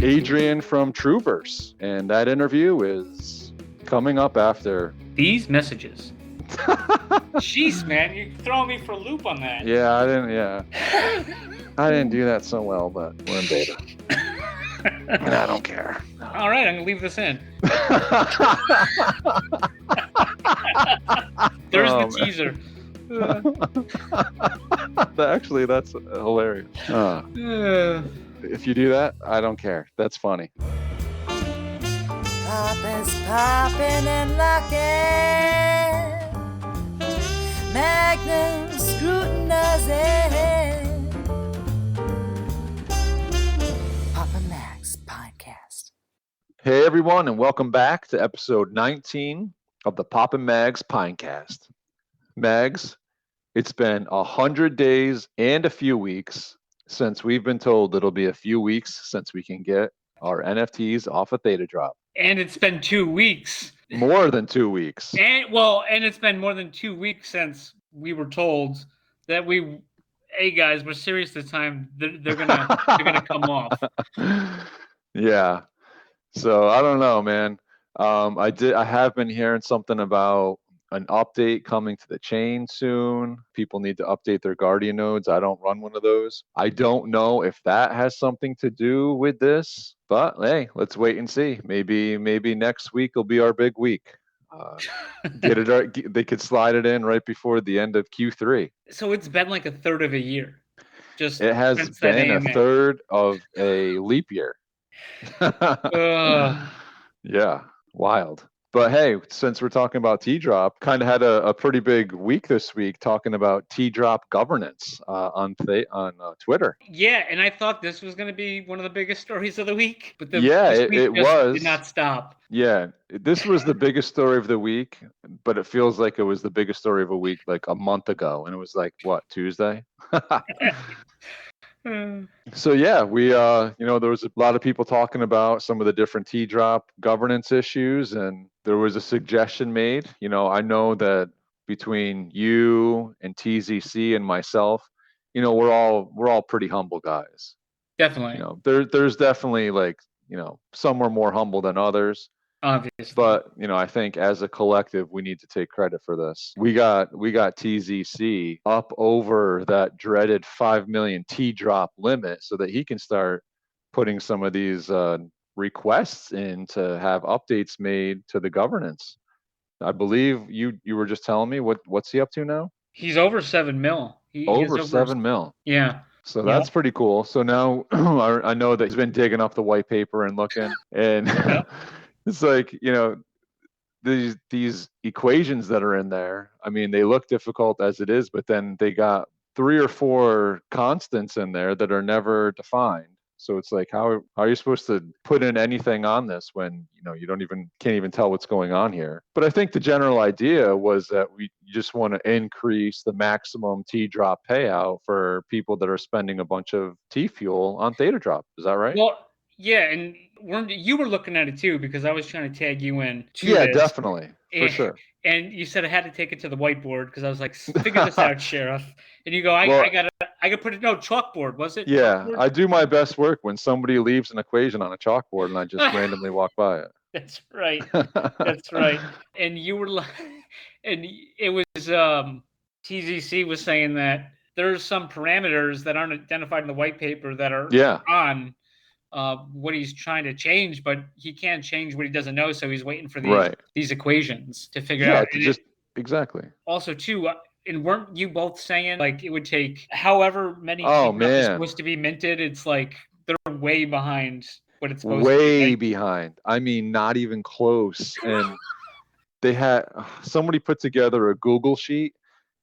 Adrian from TrooVRS, and that interview is coming up after these messages. Jeez, man, you're throwing me for a loop on that. Yeah, I didn't do that so well, but we're in beta. And I don't care. All right, I'm gonna leave this in. There's the teaser. Actually, that's hilarious. If you do that, I don't care. That's funny. Pop is popping and locking. Magnum scrutinizing. Papa Max Podcast. Hey everyone, and welcome back to episode 19 of the Papa Mags Pinecast. Mags, it's been 100 days and a few weeks since we've been told it'll be a few weeks since we can get our NFTs off of THETA Drop. And it's been 2 weeks. More than 2 weeks. And it's been more than 2 weeks since we were told that hey guys, we're serious this time. They're gonna come off. Yeah. So I don't know, man. I have been hearing something about an update coming to the chain soon. People need to update their Guardian nodes. I don't run one of those. I don't know if that has something to do with this, but hey, let's wait and see. Maybe next week will be our big week. They could slide it in right before the end of Q3. So it's been like a third of a year. It has been a third of a leap year. Yeah, wild. But hey, since we're talking about T-Drop, kind of had a pretty big week this week talking about T-Drop governance on Twitter. Yeah, and I thought this was going to be one of the biggest stories of the week. But it was. Did not stop. Yeah, this was the biggest story of the week, but it feels like it was the biggest story of a week like a month ago. And it was like, what, Tuesday? So yeah, we there was a lot of people talking about some of the different T-Drop governance issues, and there was a suggestion made. I know that between you and TZC and myself, we're all pretty humble guys. Definitely. There's definitely some are more humble than others. Obviously. But I think as a collective, we need to take credit for this. We got TZC up over that dreaded 5 million T-Drop limit, so that he can start putting some of these requests in to have updates made to the governance. I believe you were just telling me what's he up to now? He's over 7 mil. Over 7 mil. Yeah. So that's pretty cool. So now I know that he's been digging up the white paper and looking, and it's like, these equations that are in there, I mean, they look difficult as it is, but then they got 3 or 4 constants in there that are never defined. So it's like, how are you supposed to put in anything on this when, you can't even tell what's going on here? But I think the general idea was that you just want to increase the maximum T-Drop payout for people that are spending a bunch of T-Fuel on THETA Drop. Is that right? Well, yeah, and you were looking at it too, because I was trying to tag you in to this. this. Definitely, for sure. And you said I had to take it to the whiteboard because I was like, figure this out, Sheriff. And you go, I got put it, chalkboard, was it? Yeah, chalkboard? I do my best work when somebody leaves an equation on a chalkboard and I just randomly walk by it. That's right. That's right. And you were like, and it was TZC was saying that there's some parameters that aren't identified in the white paper that are on what he's trying to change, but he can't change what he doesn't know, so he's waiting for these equations to figure out. Exactly. Also, too, and weren't you both saying like it would take however many is supposed to be minted? It's like they're way behind what it's supposed to be. Way behind. I mean, not even close. And they had somebody put together a Google sheet,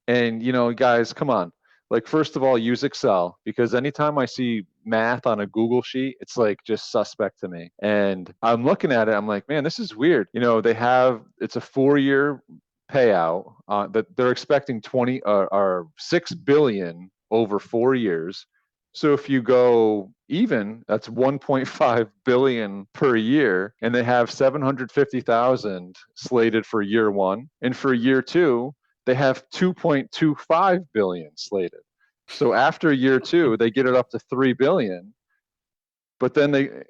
and guys, come on. Like, first of all, use Excel, because anytime I see math on a Google sheet, it's like just suspect to me. And I'm looking at it, I'm like, man, this is weird. It's a 4-year payout that they're expecting 6 billion over 4 years. So if you go even, that's 1.5 billion per year, and they have 750,000 slated for year 1, and for year 2 they have 2.25 billion slated. So after year 2, they get it up to 3 billion. But then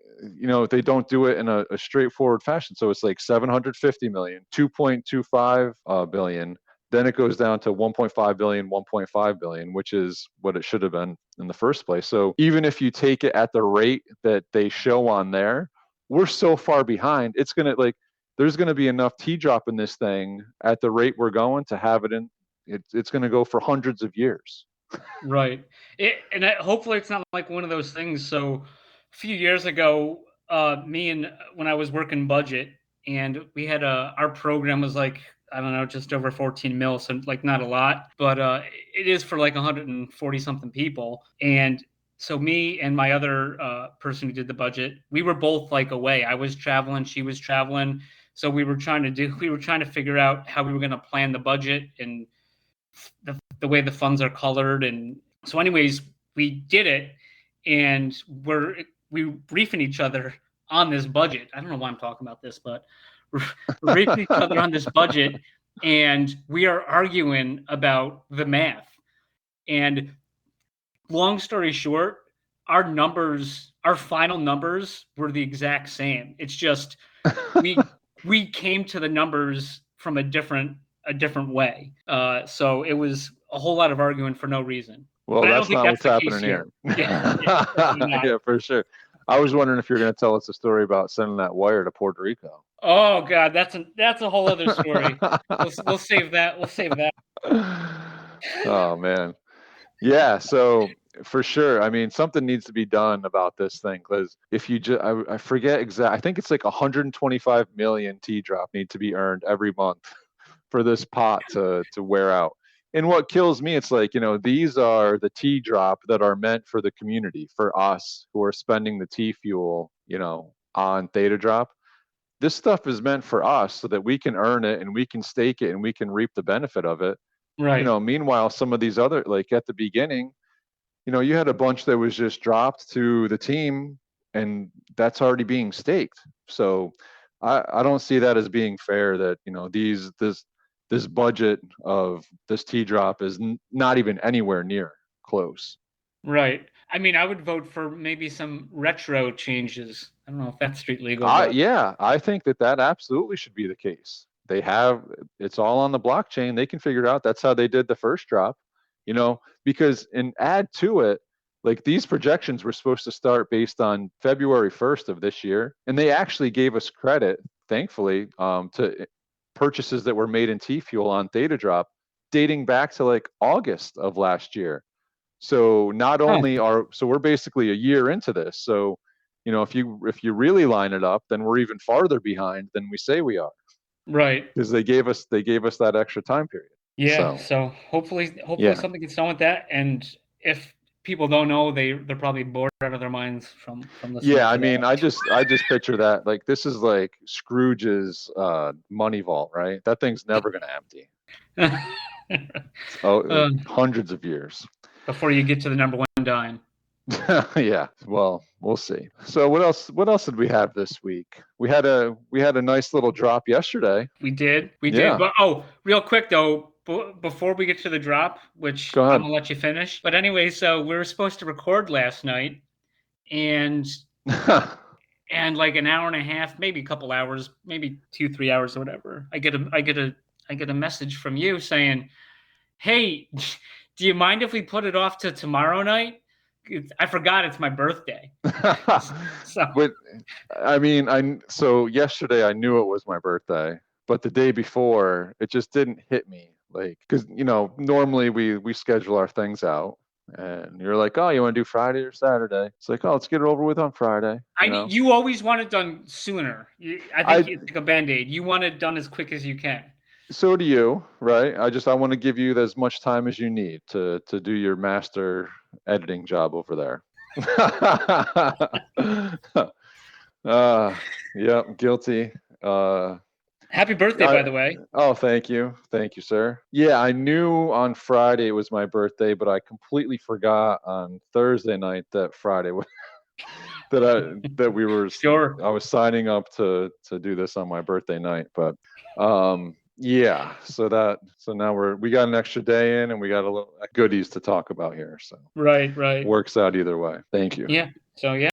they don't do it in a straightforward fashion. So it's like 750 million, 2.25 billion. Then it goes down to 1.5 billion, 1.5 billion, which is what it should have been in the first place. So even if you take it at the rate that they show on there, we're so far behind. It's going to there's going to be enough T-drop in this thing at the rate we're going to have it in. It's going to go for hundreds of years. Right. Hopefully it's not like one of those things. So a few years ago, when I was working budget, and we had our program was like, I don't know, just over 14 mil. So like not a lot, but it is for like 140 something people. And so me and my other person who did the budget, we were both like away. I was traveling, she was traveling. So we were trying to figure out how we were going to plan the budget and the way the funds are colored. And so anyways, we did it, and we briefing each other on this budget. I don't know why I'm talking about this, but we're briefing each other on this budget, and we are arguing about the math. And long story short, our final numbers were the exact same. It's just we came to the numbers from a different way. So it was a whole lot of arguing for no reason. Well, that's not what's happening here. Yeah, for sure. I was wondering if you're going to tell us a story about sending that wire to Puerto Rico. Oh God, that's a whole other story. We'll save that. We'll save that. Oh man, yeah. So for sure, I mean, something needs to be done about this thing, because if you just, I forget exactly. I think it's like 125 million T-drop need to be earned every month for this pot to wear out. And what kills me, it's like, these are the T-drop that are meant for the community, for us who are spending the T-fuel, on THETA drop. This stuff is meant for us so that we can earn it and we can stake it and we can reap the benefit of it. Right. Meanwhile, some of these other, like at the beginning, you had a bunch that was just dropped to the team, and that's already being staked. So I don't see that as being fair, that, this budget of this T-drop is not even anywhere near close. Right. I mean, I would vote for maybe some retro changes. I don't know if that's street legal. Yeah, I think that absolutely should be the case. It's all on the blockchain. They can figure it out. That's how they did the first drop, because, and add to it, like, these projections were supposed to start based on February 1st of this year. And they actually gave us credit, thankfully, to purchases that were made in T-fuel on THETA drop dating back to like August of last year. So not only so we're basically a year into this. So, if you really line it up, then we're even farther behind than we say we are. Right. Because they gave us that extra time period. Yeah. So hopefully something gets done with that. And if people don't know, they're probably bored out of their minds from listening. Yeah, I mean, I just picture that, like, this is like Scrooge's money vault, right? That thing's never gonna empty. Hundreds of years before you get to the number one dime. Yeah, well, we'll see. So what else did we have this week? We had a nice little drop yesterday. We did. But real quick though, before we get to the drop, which I'm gonna let you finish. But anyway, so we were supposed to record last night, and and like an hour and a half, maybe a couple hours, maybe 2-3 hours or whatever, I get a message from you saying, "Hey, do you mind if we put it off to tomorrow night? I forgot it's my birthday." But I mean, so yesterday I knew it was my birthday, but the day before it just didn't hit me, like, because normally we schedule our things out, and you're like, oh, you want to do Friday or Saturday? It's like, oh, let's get it over with on Friday. You always want it done sooner. I think it's like a Band-Aid. You want it done as quick as you can. So do you, right? I want to give you as much time as you need to do your master editing job over there. Yeah, guilty. Happy birthday, by the way. Oh, thank you, sir. Yeah, I knew on Friday it was my birthday, but I completely forgot on Thursday night that Friday was that we were. Sure. I was signing up to do this on my birthday night, but Yeah. So now we got an extra day in, and we got a little goodies to talk about here. So Right. works out either way. Thank you. Yeah. So yeah,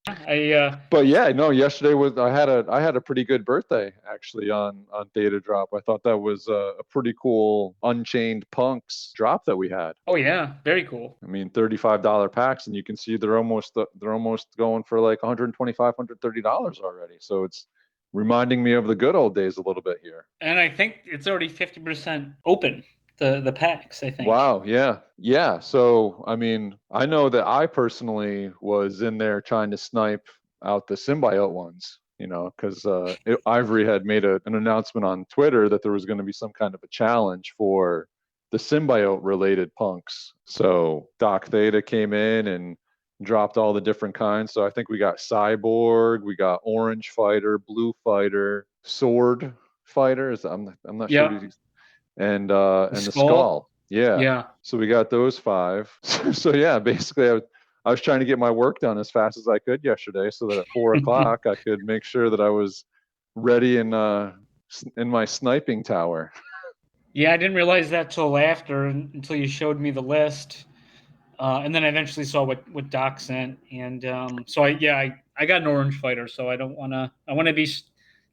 But yeah, no, yesterday I had a pretty good birthday actually on THETA Drop. I thought that was a pretty cool Unchained Punks drop that we had. Oh yeah, very cool. I mean, $35 packs, and you can see they're almost going for like $125, $130 already. So it's reminding me of the good old days a little bit here. And I think it's already 50% open, the packs, I think. Wow, yeah. So I mean, I know that I personally was in there trying to snipe out the symbiote ones, because Ivory had made an announcement on Twitter that there was going to be some kind of a challenge for the symbiote related punks. So Doc Theta came in and dropped all the different kinds. So I think we got Cyborg, we got Orange Fighter, Blue Fighter, Sword Fighters. I'm not sure. And the skull. Yeah. So we got those 5. So yeah, basically I was trying to get my work done as fast as I could yesterday, so that at 4 o'clock I could make sure that I was ready in my sniping tower. Yeah, I didn't realize that until you showed me the list, and then I eventually saw what Doc sent, and so I got an Orange Fighter, so I want to be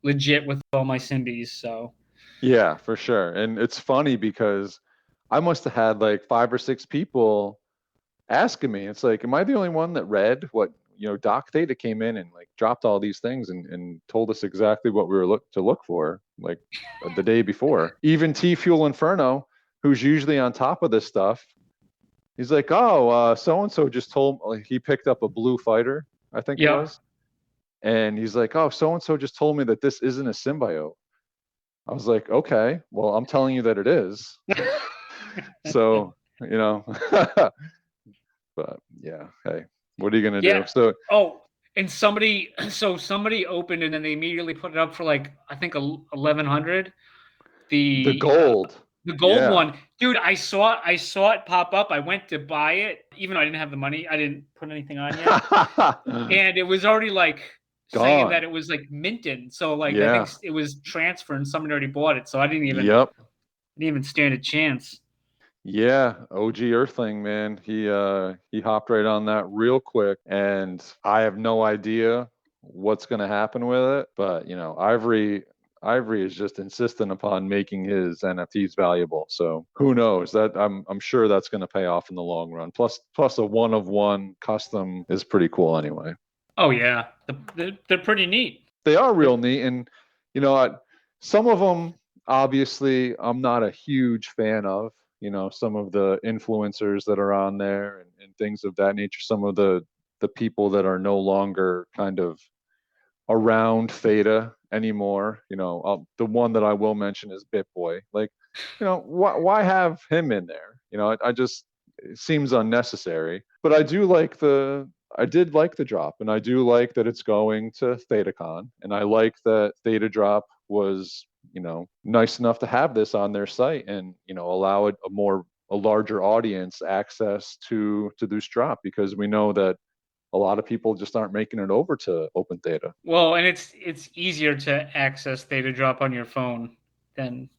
legit with all my Symbies. So yeah, for sure. And it's funny because I must have had like 5 or 6 people asking me. It's like, am I the only one that read what Doc Theta came in and like dropped all these things and told us exactly what we were to look for like the day before. Even T Fuel Inferno, who's usually on top of this stuff, he's like, oh, so and so just told, he picked up a Blue Fighter, I think it was, and he's like, oh, so and so just told me that this isn't a symbiote. I was like, okay, well, I'm telling you that it is. So but yeah, hey, what are you gonna do? So and somebody opened and then they immediately put it up for like I think 1,100. The gold one, dude. I saw it pop up. I went to buy it, even though I didn't have the money. I didn't put anything on yet, and it was already like saying that it was like minted. So like I think it was transferred and somebody already bought it. So I didn't even stand a chance. Yeah, OG Earthling, man. He hopped right on that real quick, and I have no idea what's going to happen with it. But Ivory is just insistent upon making his NFTs valuable. So who knows? That I'm sure that's going to pay off in the long run. Plus a 1-of-1 custom is pretty cool anyway. Oh yeah, they're pretty neat. They are real neat, and some of them obviously I'm not a huge fan of. Some of the influencers that are on there and things of that nature, some of the people that are no longer kind of around THETA anymore. The one that I will mention is BitBoy. Like, why have him in there? It seems unnecessary. But I did like the drop, and I do like that it's going to THETACon, and I like that THETA Drop was nice enough to have this on their site and allow it a larger audience access to this drop, because we know that a lot of people just aren't making it over to Open THETA. Well, and it's easier to access THETA Drop on your phone than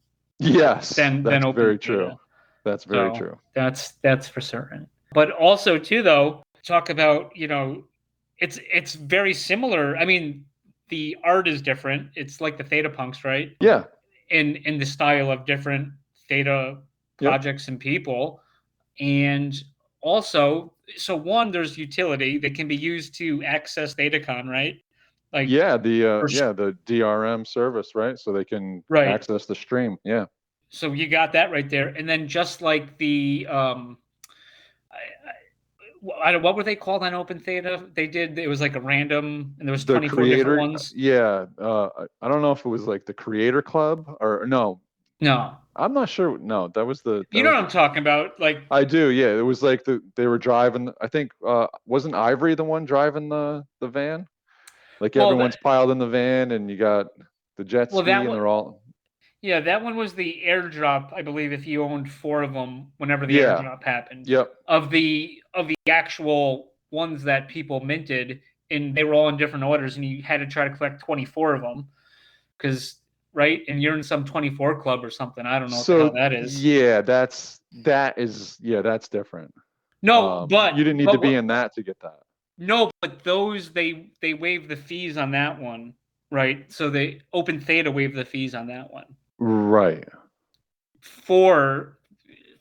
Open very true. THETA. That's very true. That's for certain. But also too, though, talk about it's very similar. I mean, the art is different. It's like the THETA Punks, right? Yeah. In the style of different THETA projects and people. And also, so one, there's utility that can be used to access THETACon, right? Like the DRM service, right? So they can access the stream. Yeah. So you got that right there. And then just like the what were they called on Open THETA? It was like a random, and there was 24 different ones. Yeah. I don't know if it was like the Creator Club or no. No. I'm not sure. No, that was the. You know what I'm talking about? Like I do. Yeah, it was like they were driving. I think wasn't Ivory the one driving the van? Like everyone's piled in the van, and you got the jet ski, and they're all. Yeah, that one was the airdrop, I believe, if you owned 4 of them whenever the airdrop happened. Yep. Of the actual ones that people minted, and they were all in different orders, and you had to try to collect 24 of them, because right? And you're in some 24 club or something. I don't know what the hell that is. Yeah, that's different. No, but you didn't need to be in that to get that. No, but those they waive the fees on that one, right? So they Open Theta waived the fees on that one. Right. For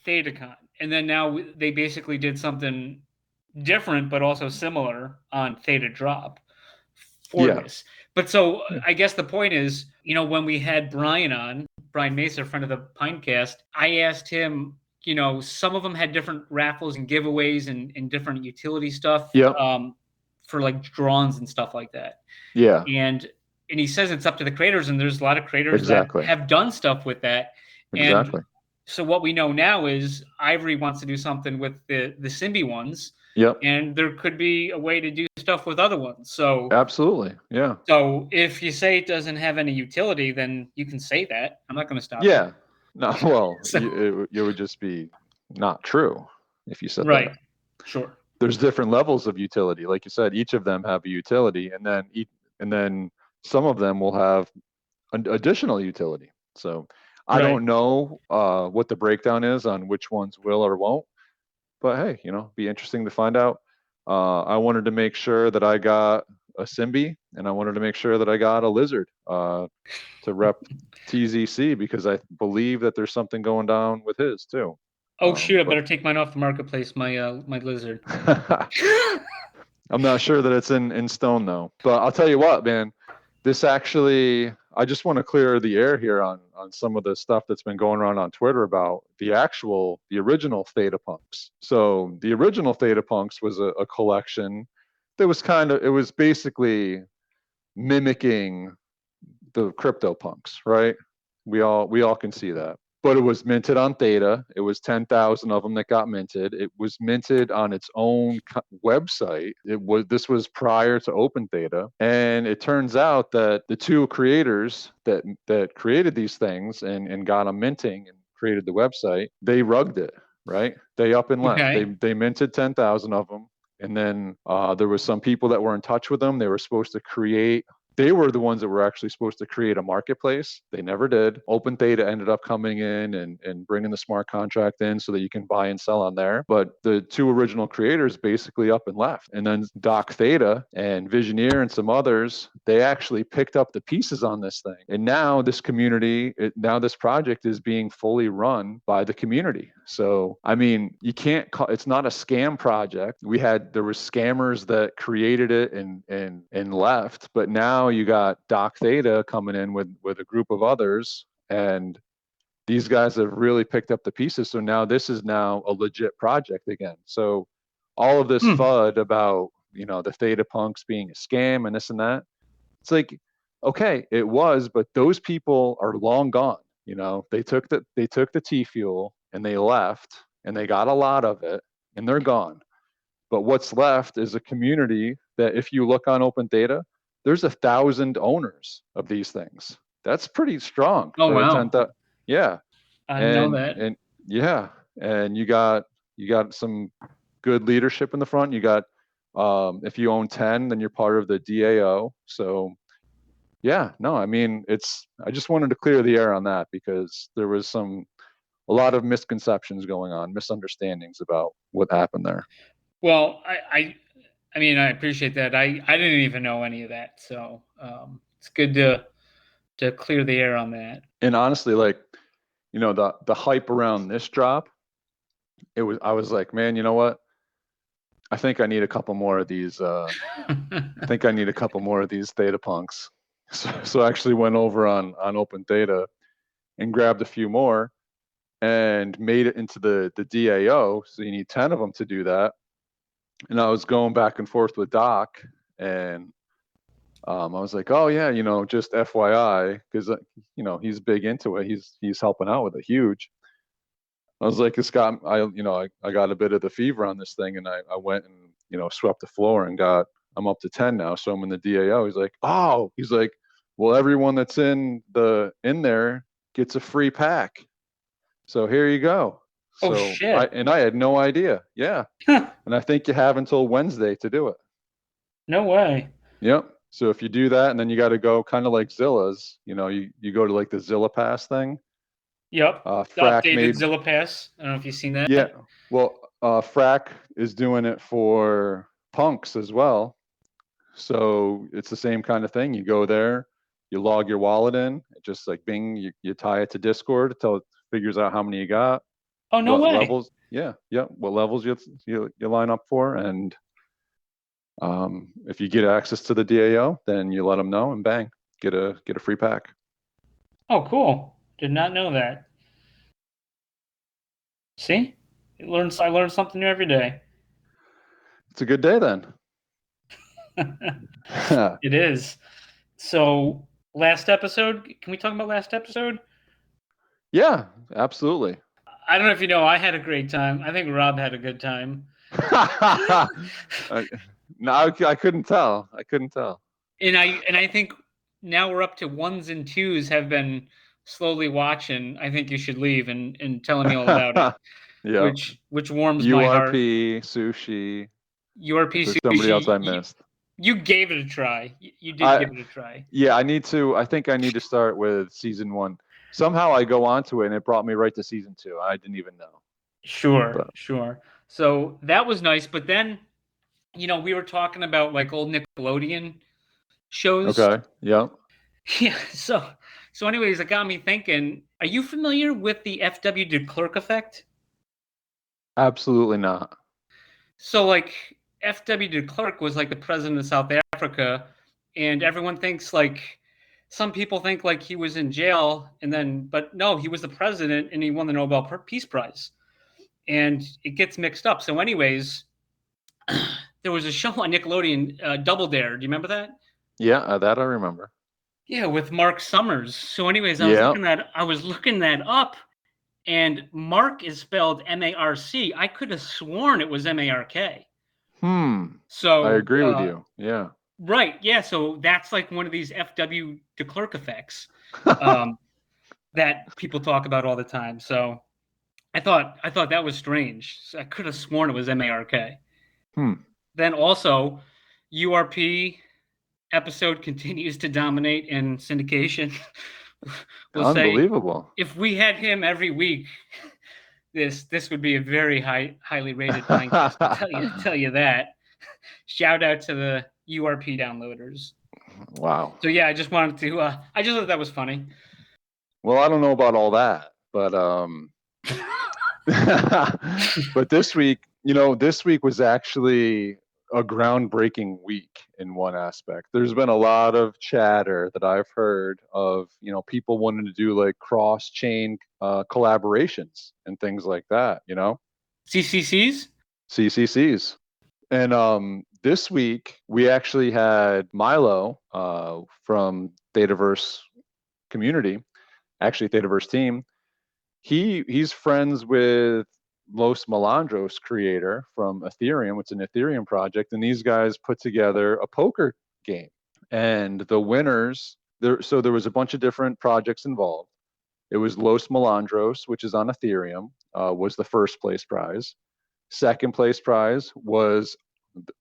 ThedaCon. And then now they basically did something different but also similar on Theta Drop for this. But so I guess the point is, when we had Brian Mesa, friend of the Pinecast, I asked him, some of them had different raffles and giveaways and different utility stuff for like drawings and stuff like that. Yeah. And he says it's up to the creators, and there's a lot of creators that have done stuff with that. Exactly. And so what we know now is Ivory wants to do something with the Symbi ones. Yep. And there could be a way to do stuff with other ones. So absolutely. Yeah. So if you say it doesn't have any utility, then you can say that. I'm not going to stop you. Yeah. No, well, it would just be not true if you said right. that. Sure. There's different levels of utility. Like you said, each of them have a utility, and then some of them will have an additional utility. So I don't know what the breakdown is on which ones will or won't, but hey, be interesting to find out. I wanted to make sure that I got a Symbi, and I wanted to make sure that I got a lizard to rep TZC, because I believe that there's something going down with his too. Oh shoot! I better take mine off the marketplace. My lizard. I'm not sure that it's in stone though, but I'll tell you what, man. This actually, I just want to clear the air here on some of the stuff that's been going around on Twitter about the original Theta Punks. So the original Theta Punks was a collection that was it was basically mimicking the CryptoPunks, right? We all can see that. But it was minted on Theta. It was 10,000 of them that got minted. It was minted on its own website. This was prior to Open Theta, and it turns out that the two creators that created these things and got them minting and created the website, they rugged it, right? They up and left. Okay. They minted 10,000 of them, and then there was some people that were in touch with them. They were supposed to create. They were the ones that were actually supposed to create a marketplace. They never did. Open Theta ended up coming in and bringing the smart contract in so that you can buy and sell on there. But the two original creators basically up and left. And then Doc Theta and Visioneer and some others, they actually picked up the pieces on this thing. And now this this project is being fully run by the community. So, I mean, you can't call it's not a scam project. There was scammers that created it and left, but now you got Doc Theta coming in with a group of others, and these guys have really picked up the pieces. So now this is now a legit project again. So all of this FUD about, the Theta Punks being a scam and this and that, it's like, okay, it was, but those people are long gone. They took the T fuel and they left, and they got a lot of it, and they're gone. But what's left is a community that, if you look on Open Theta, there's 1,000 owners of these things. That's pretty strong. Oh, wow. Yeah. I know that. And yeah, and you got some good leadership in the front. You got if you own 10, then you're part of the DAO. So yeah, no, I mean, I just wanted to clear the air on that, because there was a lot of misconceptions going on, misunderstandings about what happened there. Well, I mean, I appreciate that. I didn't even know any of that, so it's good to clear the air on that. And honestly, like, the hype around this drop, I was like, man, you know what? I think I need a couple more of these. I think I need a couple more of these Theta Punks. So I actually went over on Open Theta and grabbed a few more and made it into the DAO. So you need 10 of them to do that. And I was going back and forth with Doc, and I was like, oh yeah, just FYI, because he's big into it. He's helping out with it huge. I was like, I got a bit of the fever on this thing, and I went and swept the floor and I'm up to 10 now, so I'm in the DAO. He's like, well, everyone that's in there gets a free pack. So here you go. Oh, so shit. I had no idea. Yeah. And I think you have until Wednesday to do it. No way. Yep. So if you do that, and then you got to go kind of like Zilla's, you go to like the Zilla Pass thing. Yep. The Frack updated Zilla Pass. I don't know if you've seen that. Yeah. Well, Frack is doing it for punks as well. So it's the same kind of thing. You go there, you log your wallet in, just like Bing, you tie it to Discord until it figures out how many you got. Oh, no way. Levels? Yeah. What levels you line up for, and if you get access to the DAO, then you let them know, and bang, get a free pack. Oh, cool! Did not know that. See, I learn something new every day. It's a good day then. It is. So, last episode, can we talk about last episode? Yeah, absolutely. I don't know if you know, I had a great time. I think Rob had a good time. No, I couldn't tell. And I think now we're up to 1s and 2s have been slowly watching. I think you should leave and telling me all about it. Yeah. Which warms my heart. URP, sushi. Sushi. Somebody else I missed. You gave it a try. You did give it a try. Yeah, I think I need to start with season 1. Somehow I go onto it and it brought me right to season 2. I didn't even know. Sure. So that was nice. But then, we were talking about like old Nickelodeon shows. Okay. Yeah. Yeah. So anyways, it got me thinking, are you familiar with the F.W. de Klerk effect? Absolutely not. So like F.W. de Klerk was like the president of South Africa, and everyone thinks like, some people think like he was in jail, but no, he was the president and he won the Nobel Peace Prize. And it gets mixed up. So anyways, there was a show on Nickelodeon, Double Dare. Do you remember that? Yeah, that I remember. Yeah, with Mark Summers. So anyways, I was looking that up, and Mark is spelled M-A-R-C. I could have sworn it was M-A-R-K. So I agree with you. Yeah. Right. Yeah. So that's like one of these F.W. de Klerk effects that people talk about all the time. So I thought that was strange. So I could have sworn it was M-A-R-K. Then also, URP episode continues to dominate in syndication. Unbelievable. If we had him every week, this would be a very highly rated podcast. I'll tell you that. Shout out to the URP downloaders. Wow. So yeah, I just wanted to. I just thought that was funny. Well, I don't know about all that, but but this week was actually a groundbreaking week in one aspect. There's been a lot of chatter that I've heard of, people wanting to do like cross-chain collaborations and things like that. CCCs. And this week we actually had Milo from THETAverse community, actually THETAverse team. He's friends with Los Malandros creator from Ethereum. It's an Ethereum project, and these guys put together a poker game. And the winners, there was a bunch of different projects involved. It was Los Malandros, which is on Ethereum, was the first place prize. Second place prize was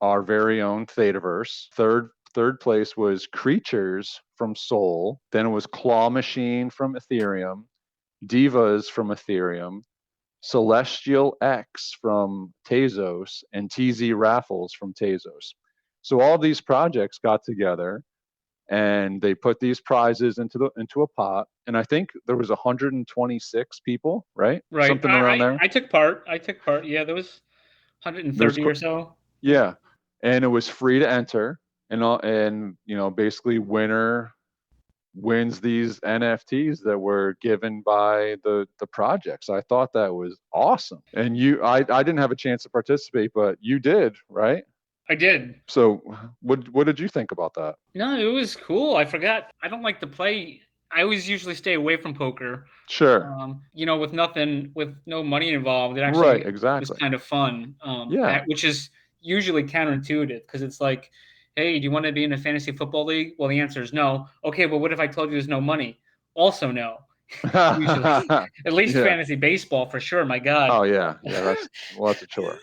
our very own THETAverse. Third place was Creatures from Sol. Then it was Claw Machine from Ethereum, Divas from Ethereum, Celestial X from Tezos, and TZ Raffles from Tezos. So all these projects got together and they put these prizes into a pot. And I think there was 126 people, right? Right. Something around there. I took part. Yeah, there was 130 or so. Yeah. And it was free to enter. And basically winner wins these NFTs that were given by the projects. I thought that was awesome. And I didn't have a chance to participate, but you did, right? I did. So what did you think about that? No, it was cool. I forgot. I don't like to play. I always usually stay away from poker. Sure. With no money involved, it actually exactly. was kind of fun. Yeah. Which is usually counterintuitive because it's like, hey, do you want to be in a fantasy football league? Well, the answer is no. Okay, but what if I told you there's no money? Also no. Usually. At least fantasy baseball for sure. My God. Oh yeah. That's a chore.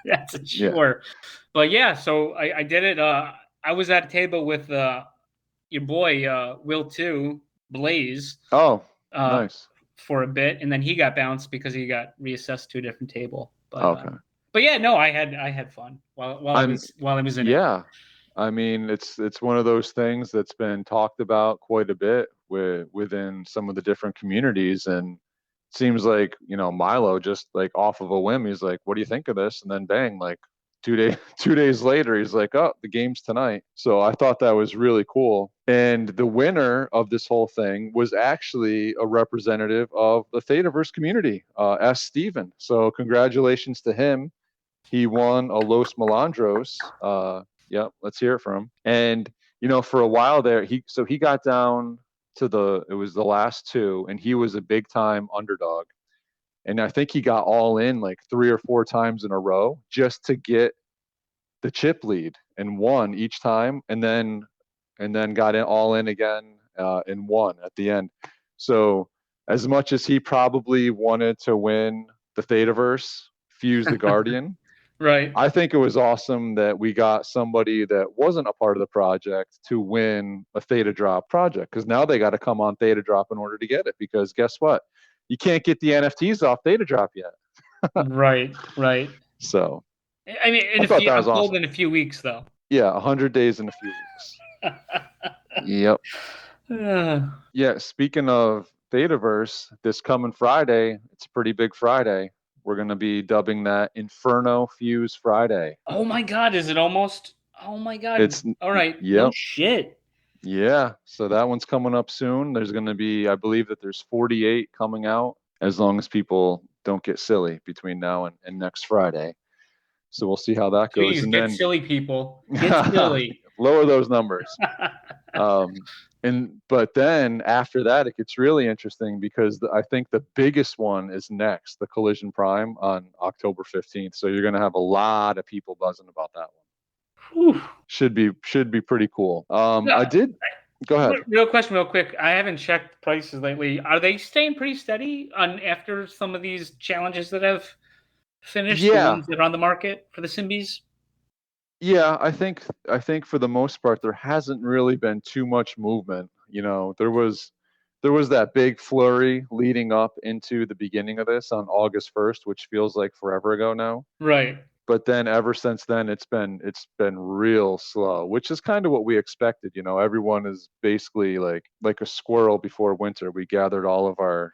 That's a chore. Yeah. But yeah, so I did it. I I was at a table with your boy Will too, Blaze. Oh, nice. For a bit, and then he got bounced because he got reassessed to a different table. But, okay. But yeah, no, I had fun while I was in it. Yeah, I mean, it's one of those things that's been talked about quite a bit within some of the different communities, and it seems like, you know, Milo just like off of a whim, he's like, "What do you think of this?" And then bang, like 2 days later, he's like, "Oh, the game's tonight." So I thought that was really cool. And the winner of this whole thing was actually a representative of the Thetaverse community, S. Steven. So congratulations to him. He won a Los Melandros. Yep, let's hear it from him. And, you know, for a while there, he got down to it was the last two, and he was a big time underdog. And I think he got all in like 3 or 4 times in a row just to get the chip lead, and won each time, and then got it all in again and won at the end. So as much as he probably wanted to win the Thetaverse, Fuse the Guardian, right? I think it was awesome that we got somebody that wasn't a part of the project to win a Theta Drop project, because now they got to come on Theta Drop in order to get it, because guess what? You can't get the NFTs off Theta Drop yet. Right. So, I mean, I'm told in a few weeks, though. Yeah, 100 days in a few weeks. Yep. Yeah, speaking of Thetaverse, this coming Friday, it's a pretty big Friday. We're going to be dubbing that Inferno Fuse Friday. Oh my God, is it almost? Oh my God. It's all right. Yep. No shit. Yeah, so that one's coming up soon. There's going to be, I believe that there's 48 coming out, as long as people don't get silly between now and next Friday. So we'll see how that goes. Please, and get then silly, people. Get silly. Lower those numbers. But then after that, it gets really interesting, because I think the biggest one is next, the Collision Prime on October 15th. So you're going to have a lot of people buzzing about that one. Whew. Should be pretty cool. No, I did. Go ahead. Real quick. I haven't checked prices lately. Are they staying pretty steady after some of these challenges that have finished? Yeah. The ones that are on the market for the Symbies? Yeah, I think for the most part there hasn't really been too much movement. You know, there was that big flurry leading up into the beginning of this on August 1st, which feels like forever ago now. Right. But then ever since then, it's been real slow, which is kind of what we expected. You know, everyone is basically like a squirrel before winter. We gathered all of our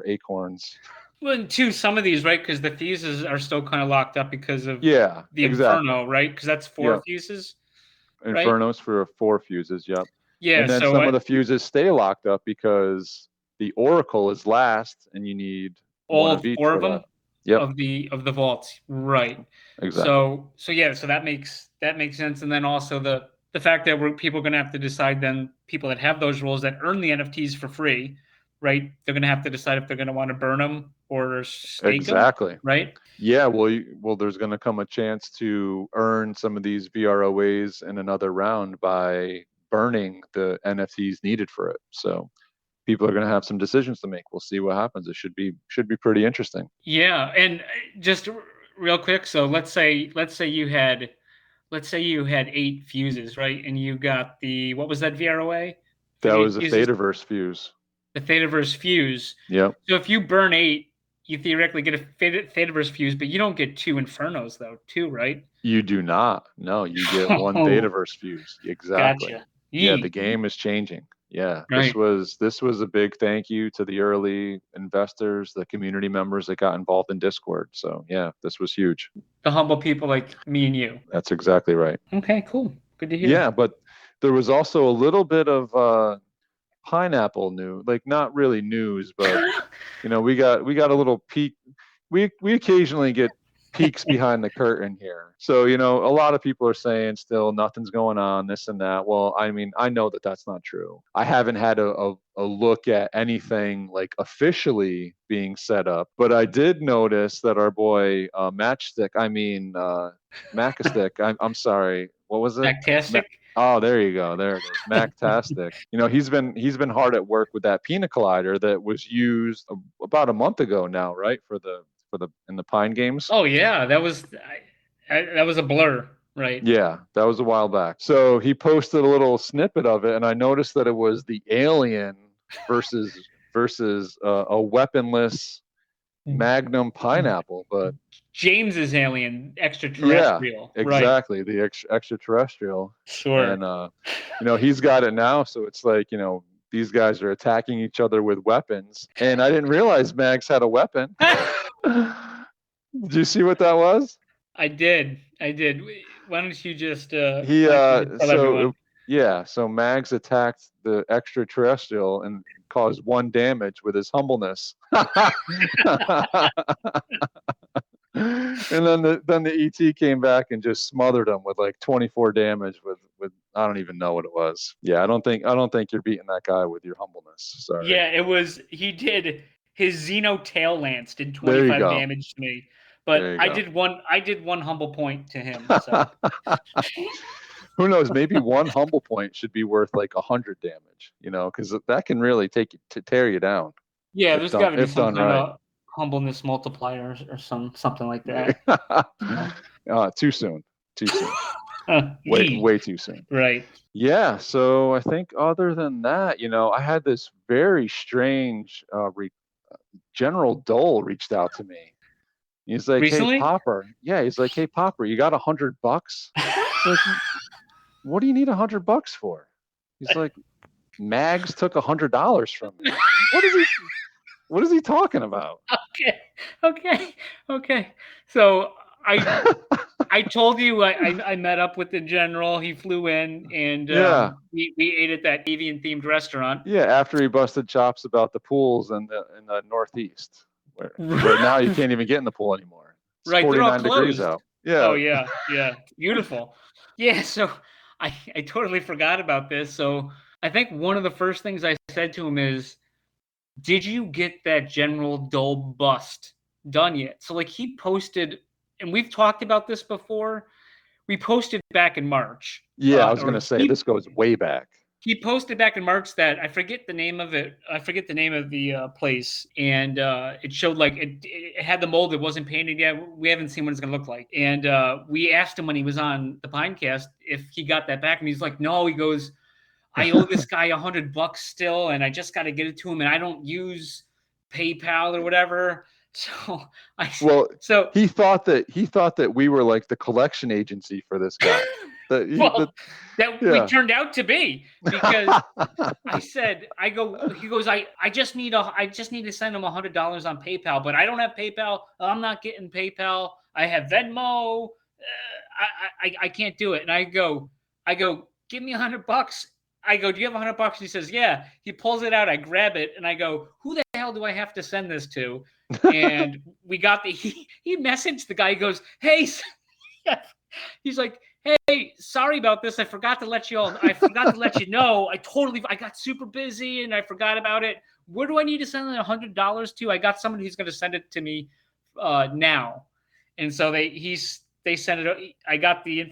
acorns. Well, too, some of these, right? Because the fuses are still kind of locked up because of the Inferno, right? Because that's 4 fuses. Inferno's for 4 fuses. Yep. Yeah. And then some of the fuses stay locked up because the Oracle is last, and you need all one of each 4 of for them. that. Yep. Of the vaults, right? Exactly. So that makes sense. And then also the fact that people are going to have to decide, then people that have those roles that earn the NFTs for free, right? They're going to have to decide if they're going to want to burn them or stake them, right? Yeah. Well, there's going to come a chance to earn some of these VROAs in another round by burning the NFTs needed for it. So people are going to have some decisions to make. We'll see what happens. It should be pretty interesting. Yeah, and just real quick, so let's say you had 8 fuses, right? And you got what was that VROA? That was a Thetaverse fuse. The Thetaverse fuse. Yep. So if you burn 8, you theoretically get a Thetaverse fuse, but you don't get 2 Infernos though, right? You do not. No, you get 1 Thetaverse fuse. Exactly. Gotcha. Yeah, the game is changing. Yeah, right. This was a big thank you to the early investors, the community members that got involved in Discord. So yeah, this was huge. The humble people like me and you. That's exactly right. Okay, cool. Good to hear. Yeah, but there was also a little bit of pineapple news, like not really news, but you know, we got a little peek. We occasionally get peeks behind the curtain here. So, you know, a lot of people are saying still nothing's going on, this and that. Well, I mean, I know that that's not true. I haven't had a look at anything like officially being set up, but I did notice that our boy Macastick, I'm sorry, what was it? Macastick? Oh, there you go. There it is. Macastick. You know, he's been hard at work with that pina collider that was used about a month ago now, right? In the Pine games. Oh yeah, that was a blur. Right. Yeah, that was a while back. So he posted a little snippet of it, and I noticed that it was the alien versus a weaponless Magnum pineapple. But James's alien yeah, extraterrestrial. exactly, the extraterrestrial. Sure. And he's got it now, so it's like, these guys are attacking each other with weapons. And I didn't realize Mags had a weapon. Did you see what that was? I did. Why don't you just tell So everyone? so Mags attacked the extraterrestrial and caused 1 damage with his humbleness. And then the ET came back and just smothered him with like 24 damage with I don't even know what it was. Yeah, I don't think you're beating that guy with your humbleness. Sorry. Yeah, he did his Xeno tail lance did 25 damage to me. But I did one humble point to him. So who knows? Maybe 1 humble point should be worth like 100 damage, because that can really tear you down. Yeah, there's got to be some kind of humbleness multiplier or something like that. Too soon. Way too soon. Right. Yeah. So I think other than that, I had this very strange General Dole reached out to me. He's like, recently? Hey Popper. Yeah, he's like, Hey Popper, you got $100? Like, what do you need $100 for? He's like, Mags took $100 from me. What is he talking about? Okay. So I told you I met up with the general. He flew in and we ate at that avian themed restaurant. Yeah, after he busted chops about the pools in the Northeast, where now you can't even get in the pool anymore. It's right, 49 degrees out. Yeah. Oh yeah, beautiful. Yeah, so I totally forgot about this. So I think one of the first things I said to him is, did you get that General Dole bust done yet? So like he posted, and we've talked about this before. We posted back in March. Yeah, I was going to say this goes way back. He posted back in March that I forget the name of it. I forget the name of the place, and it showed like it had the mold. It wasn't painted yet. We haven't seen what it's going to look like. And we asked him when he was on the Pinecast if he got that back, and he's like, "No." He goes, I owe this guy $100 still, and I just got to get it to him, and I don't use PayPal or whatever. So he thought that we were like the collection agency for this guy. We turned out to be, because he goes, I just need to send him $100 on PayPal, but I don't have PayPal. I'm not getting PayPal. I have Venmo. I can't do it. And I go, give me $100. I go, do you have $100? He says, yeah. He pulls it out. I grab it and I go, who the hell do I have to send this to? And we got he messaged the guy. He goes, hey, he's like, hey, sorry about this. I forgot to let you know. I got super busy and I forgot about it. Where do I need to send $100 to? I got somebody who's going to send it to me now. And so they sent it. I got the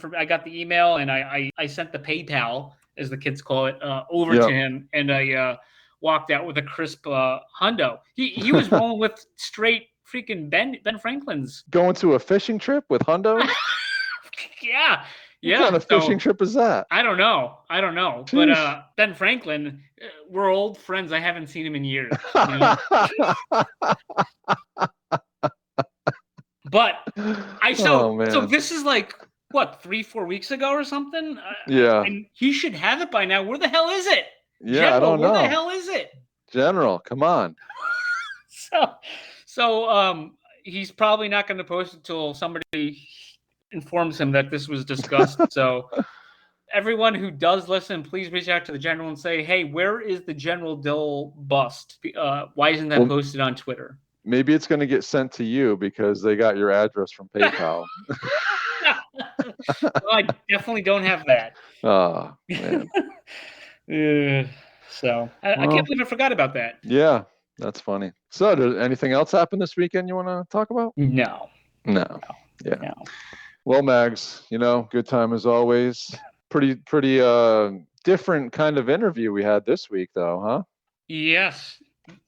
email and I sent the PayPal, as the kids call it, over to him, and I walked out with a crisp hundo. He was rolling with straight freaking Ben Franklin's. Going to a fishing trip with hundo? Yeah. What kind of fishing trip is that? I don't know. Sheesh. But Ben Franklin, we're old friends. I haven't seen him in years. But so this is like, what, 3-4 weeks ago or something? Yeah. And he should have it by now. Where the hell is it? Yeah, General, I don't know. Where the hell is it? General, come on. So he's probably not going to post it until somebody informs him that this was discussed. So everyone who does listen, please reach out to the general and say, hey, where is the General Dole bust? Why isn't that posted on Twitter? Maybe it's going to get sent to you because they got your address from PayPal. Well, I definitely don't have that. Oh, man. So I can't believe I forgot about that. Yeah, that's funny. So did anything else happen this weekend you want to talk about? No. Yeah. No. Well, Mags, good time as always. Pretty different kind of interview we had this week, though, huh? Yes,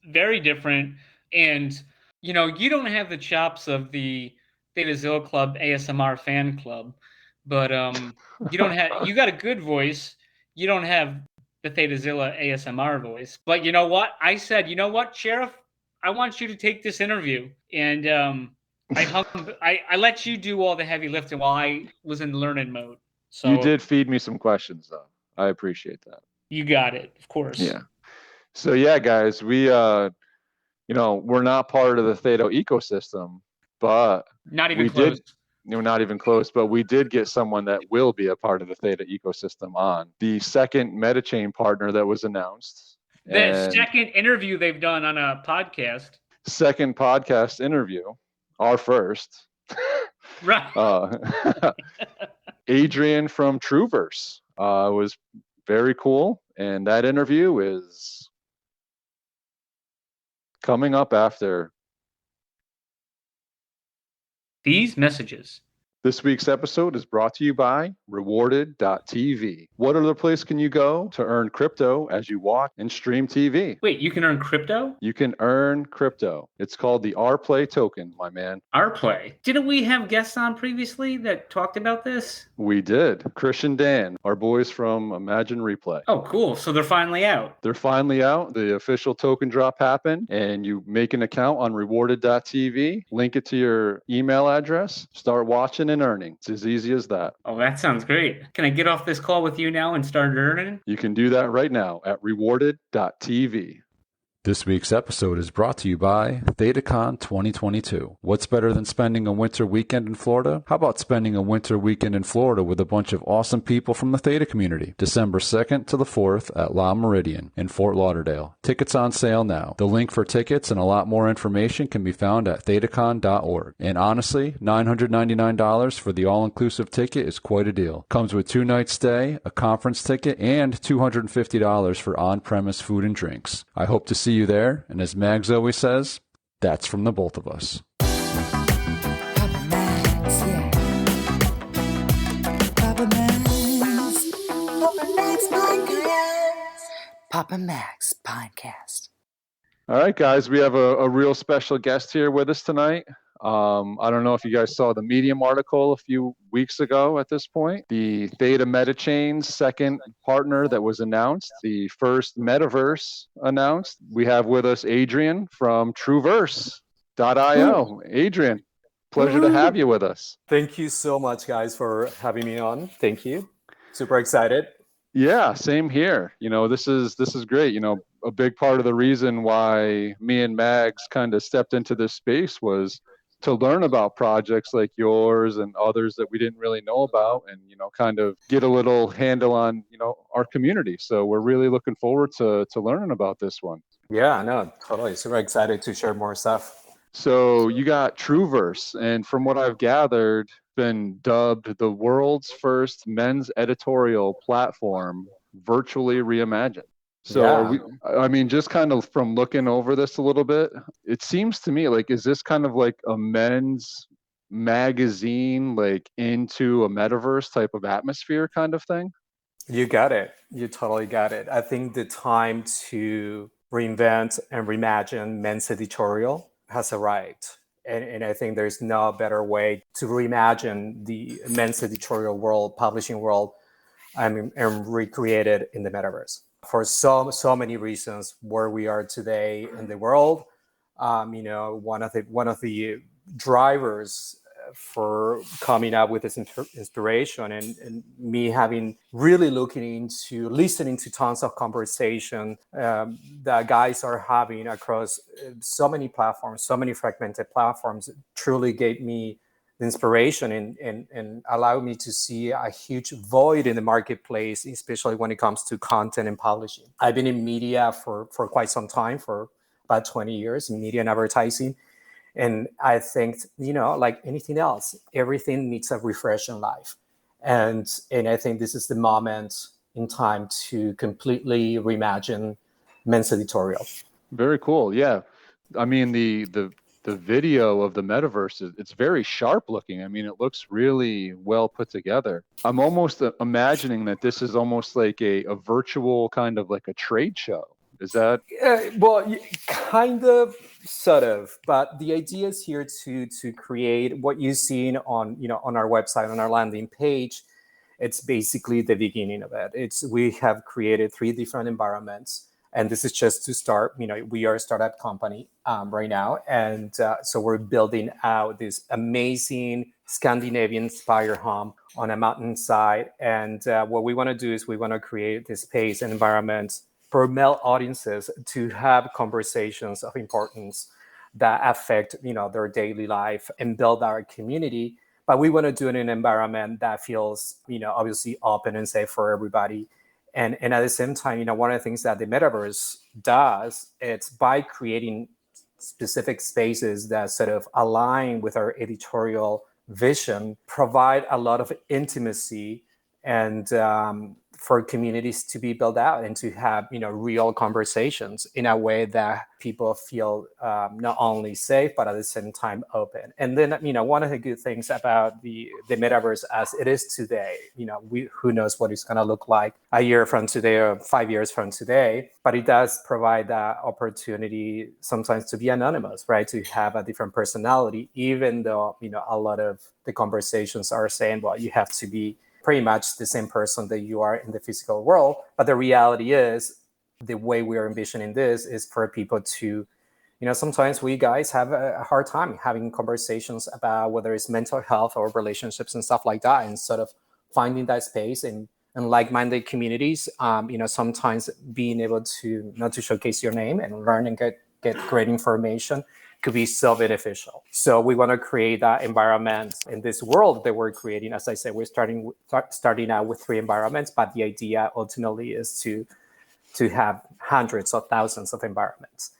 very different. And, you don't have the chops of the THETA Club ASMR fan club, but you don't have. You got a good voice. You don't have the TheTaZilla ASMR voice. But you know what? I said, you know what, Sheriff? I want you to take this interview, and I let you do all the heavy lifting while I was in learning mode. So You did feed me some questions, though. I appreciate that. You got it, of course. Yeah. So yeah, guys, we we're not part of the THETA ecosystem, but Not even we close. not even close, but we did get someone that will be a part of the THETA ecosystem on the second Metachain partner that was announced. The second interview they've done on a podcast. Second podcast interview, our first. Right. Adrian from TrooVRS was very cool, and that interview is coming up after these messages. This week's episode is brought to you by Rewarded.tv. What other place can you go to earn crypto as you watch and stream TV? Wait, you can earn crypto? You can earn crypto. It's called the RPlay token, my man. RPlay. Didn't we have guests on previously that talked about this? We did. Chris and Dan, our boys from Imagine Replay. Oh, cool. So they're finally out. They're finally out. The official token drop happened, and you make an account on Rewarded.tv, link it to your email address, start watching and earning. It's as easy as that. Oh, that sounds great. Can I get off this call with you now and start earning? You can do that right now at Rewarded.tv. This week's episode is brought to you by TheTaCon 2022. What's better than spending a winter weekend in Florida? How about spending a winter weekend in Florida with a bunch of awesome people from the Theta community? December 2nd to the 4th at La Meridian in Fort Lauderdale. Tickets on sale now. The link for tickets and a lot more information can be found at TheTaCon.org. And honestly, $999 for the all-inclusive ticket is quite a deal. Comes with 2-night stay, a conference ticket, and $250 for on-premise food and drinks. I hope to see you there, and as Mags always says, that's from the both of us. Papa Max, yeah. Papa Max. Papa Max Podcast. Papa Max Podcast. All right, guys, we have a real special guest here with us tonight. I don't know if you guys saw the Medium article a few weeks ago at this point. The THETA Metachain's second partner that was announced, the first metaverse announced. We have with us Adrian from TrooVRS.io. Adrian, pleasure to have you with us. Thank you so much, guys, for having me on. Thank you. Super excited. Yeah, same here. This is great. A big part of the reason why me and Mags kind of stepped into this space was to learn about projects like yours and others that we didn't really know about, and kind of get a little handle on our community. So we're really looking forward to learning about this one. Yeah, no, totally. Super excited to share more stuff. So you got TrooVRS, and from what I've gathered, been dubbed the world's first men's editorial platform virtually reimagined. So Yeah. just kind of from looking over this a little bit, it seems to me like, is this kind of like a men's magazine, like into a metaverse type of atmosphere kind of thing? You got it. You totally got it. I think the time to reinvent and reimagine men's editorial has arrived. And I think there's no better way to reimagine the men's editorial world, publishing world, and recreate it in the metaverse. For so many reasons, where we are today in the world, one of the drivers for coming up with this inspiration, and me having really looking into listening to tons of conversation that guys are having across so many platforms, so many fragmented platforms, truly gave me the inspiration and allowed me to see a huge void in the marketplace, especially when it comes to content and publishing. I've been in media for quite some time, for about 20 years in media and advertising. And I think, like anything else, everything needs a refresh in life. And I think this is the moment in time to completely reimagine men's editorial. Very cool. Yeah. I mean, the video of the metaverse, it's very sharp looking. I mean, it looks really well put together. I'm almost imagining that this is almost like a virtual kind of like a trade show. Is that? Well, kind of, sort of, but the idea is here to create what you've seen on on our website, on our landing page. It's basically the beginning of it. We have created 3 different environments, and this is just to start. We are a startup company right now, and so we're building out this amazing Scandinavian-inspired home on a mountainside. And what we want to do is we want to create this space and environment for male audiences to have conversations of importance that affect their daily life and build our community. But we want to do it in an environment that feels obviously open and safe for everybody. And at the same time, one of the things that the metaverse does, it's by creating specific spaces that sort of align with our editorial vision, provide a lot of intimacy and for communities to be built out and to have real conversations in a way that people feel not only safe but at the same time open. And then one of the good things about the metaverse as it is today, who knows what it's going to look like a year from today or 5 years from today, but it does provide that opportunity sometimes to be anonymous, right? To have a different personality, even though a lot of the conversations are saying, well, you have to be pretty much the same person that you are in the physical world. But the reality is, the way we are envisioning this is for people to, sometimes we guys have a hard time having conversations about whether it's mental health or relationships and stuff like that, and sort of finding that space and like-minded communities, sometimes being able to not to showcase your name and learn and get great information could be so beneficial. So we want to create that environment in this world that we're creating. As I said, we're starting out with 3 environments, but the idea ultimately is to have hundreds of thousands of environments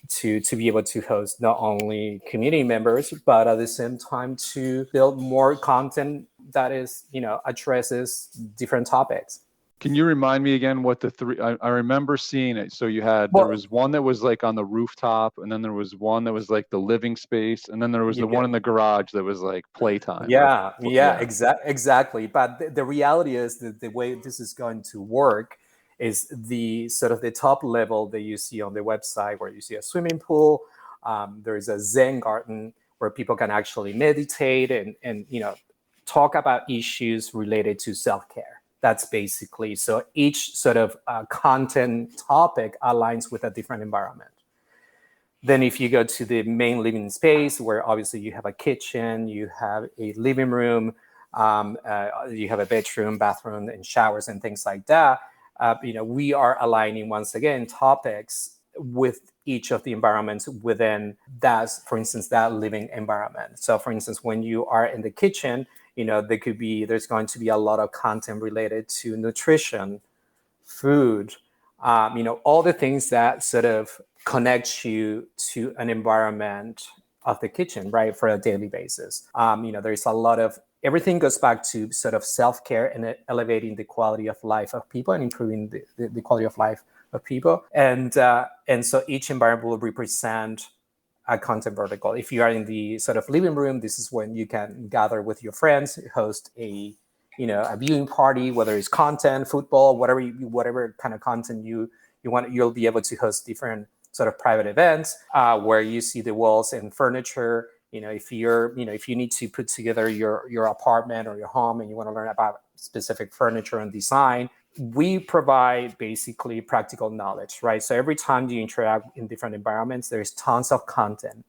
to be able to host not only community members, but at the same time to build more content that is, addresses different topics. Can you remind me again what the 3? I remember seeing it. So you had there was one that was like on the rooftop, and then there was one that was like the living space, and then there was the one in the garage that was like playtime. Yeah. Exactly. But the reality is that the way this is going to work is the sort of the top level that you see on the website, where you see a swimming pool. There is a Zen garden where people can actually meditate and talk about issues related to self-care. That's basically, so each sort of content topic aligns with a different environment. Then if you go to the main living space, where obviously you have a kitchen, you have a living room, you have a bedroom, bathroom, and showers and things like that, we are aligning, once again, topics with each of the environments within that, for instance, that living environment. So for instance, when you are in the kitchen, there's going to be a lot of content related to nutrition, food, all the things that sort of connect you to an environment of the kitchen, right, for a daily basis. There's a lot of, everything goes back to sort of self-care and elevating the quality of life of people and improving the quality of life of people. And so each environment will represent a content vertical. If you are in the sort of living room, this is when you can gather with your friends, host a viewing party, whether it's content, football, whatever kind of content you want. You'll be able to host different sort of private events where you see the walls and furniture. If you need to put together your apartment or your home and you want to learn about specific furniture and design, we provide basically practical knowledge, right? So every time you interact in different environments, there's tons of content,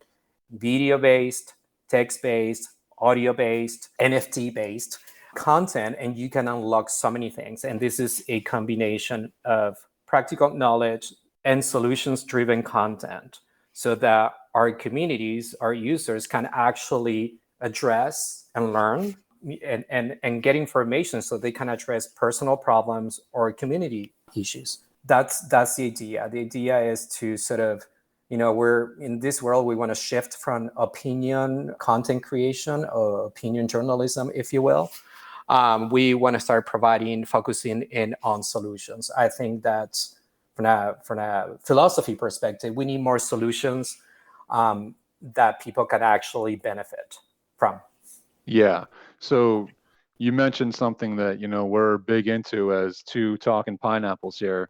video-based, text-based, audio-based, NFT-based content, and you can unlock so many things. And this is a combination of practical knowledge and solutions-driven content, so that our communities, our users can actually address and learn and get information so they can address personal problems or community issues. That's the idea. The idea is to sort of, we're in this world, we want to shift from opinion content creation or opinion journalism, if you will. We want to start focusing in on solutions. I think that from a philosophy perspective, we need more solutions that people can actually benefit from. Yeah. So you mentioned something that, we're big into as 2 talking pineapples here.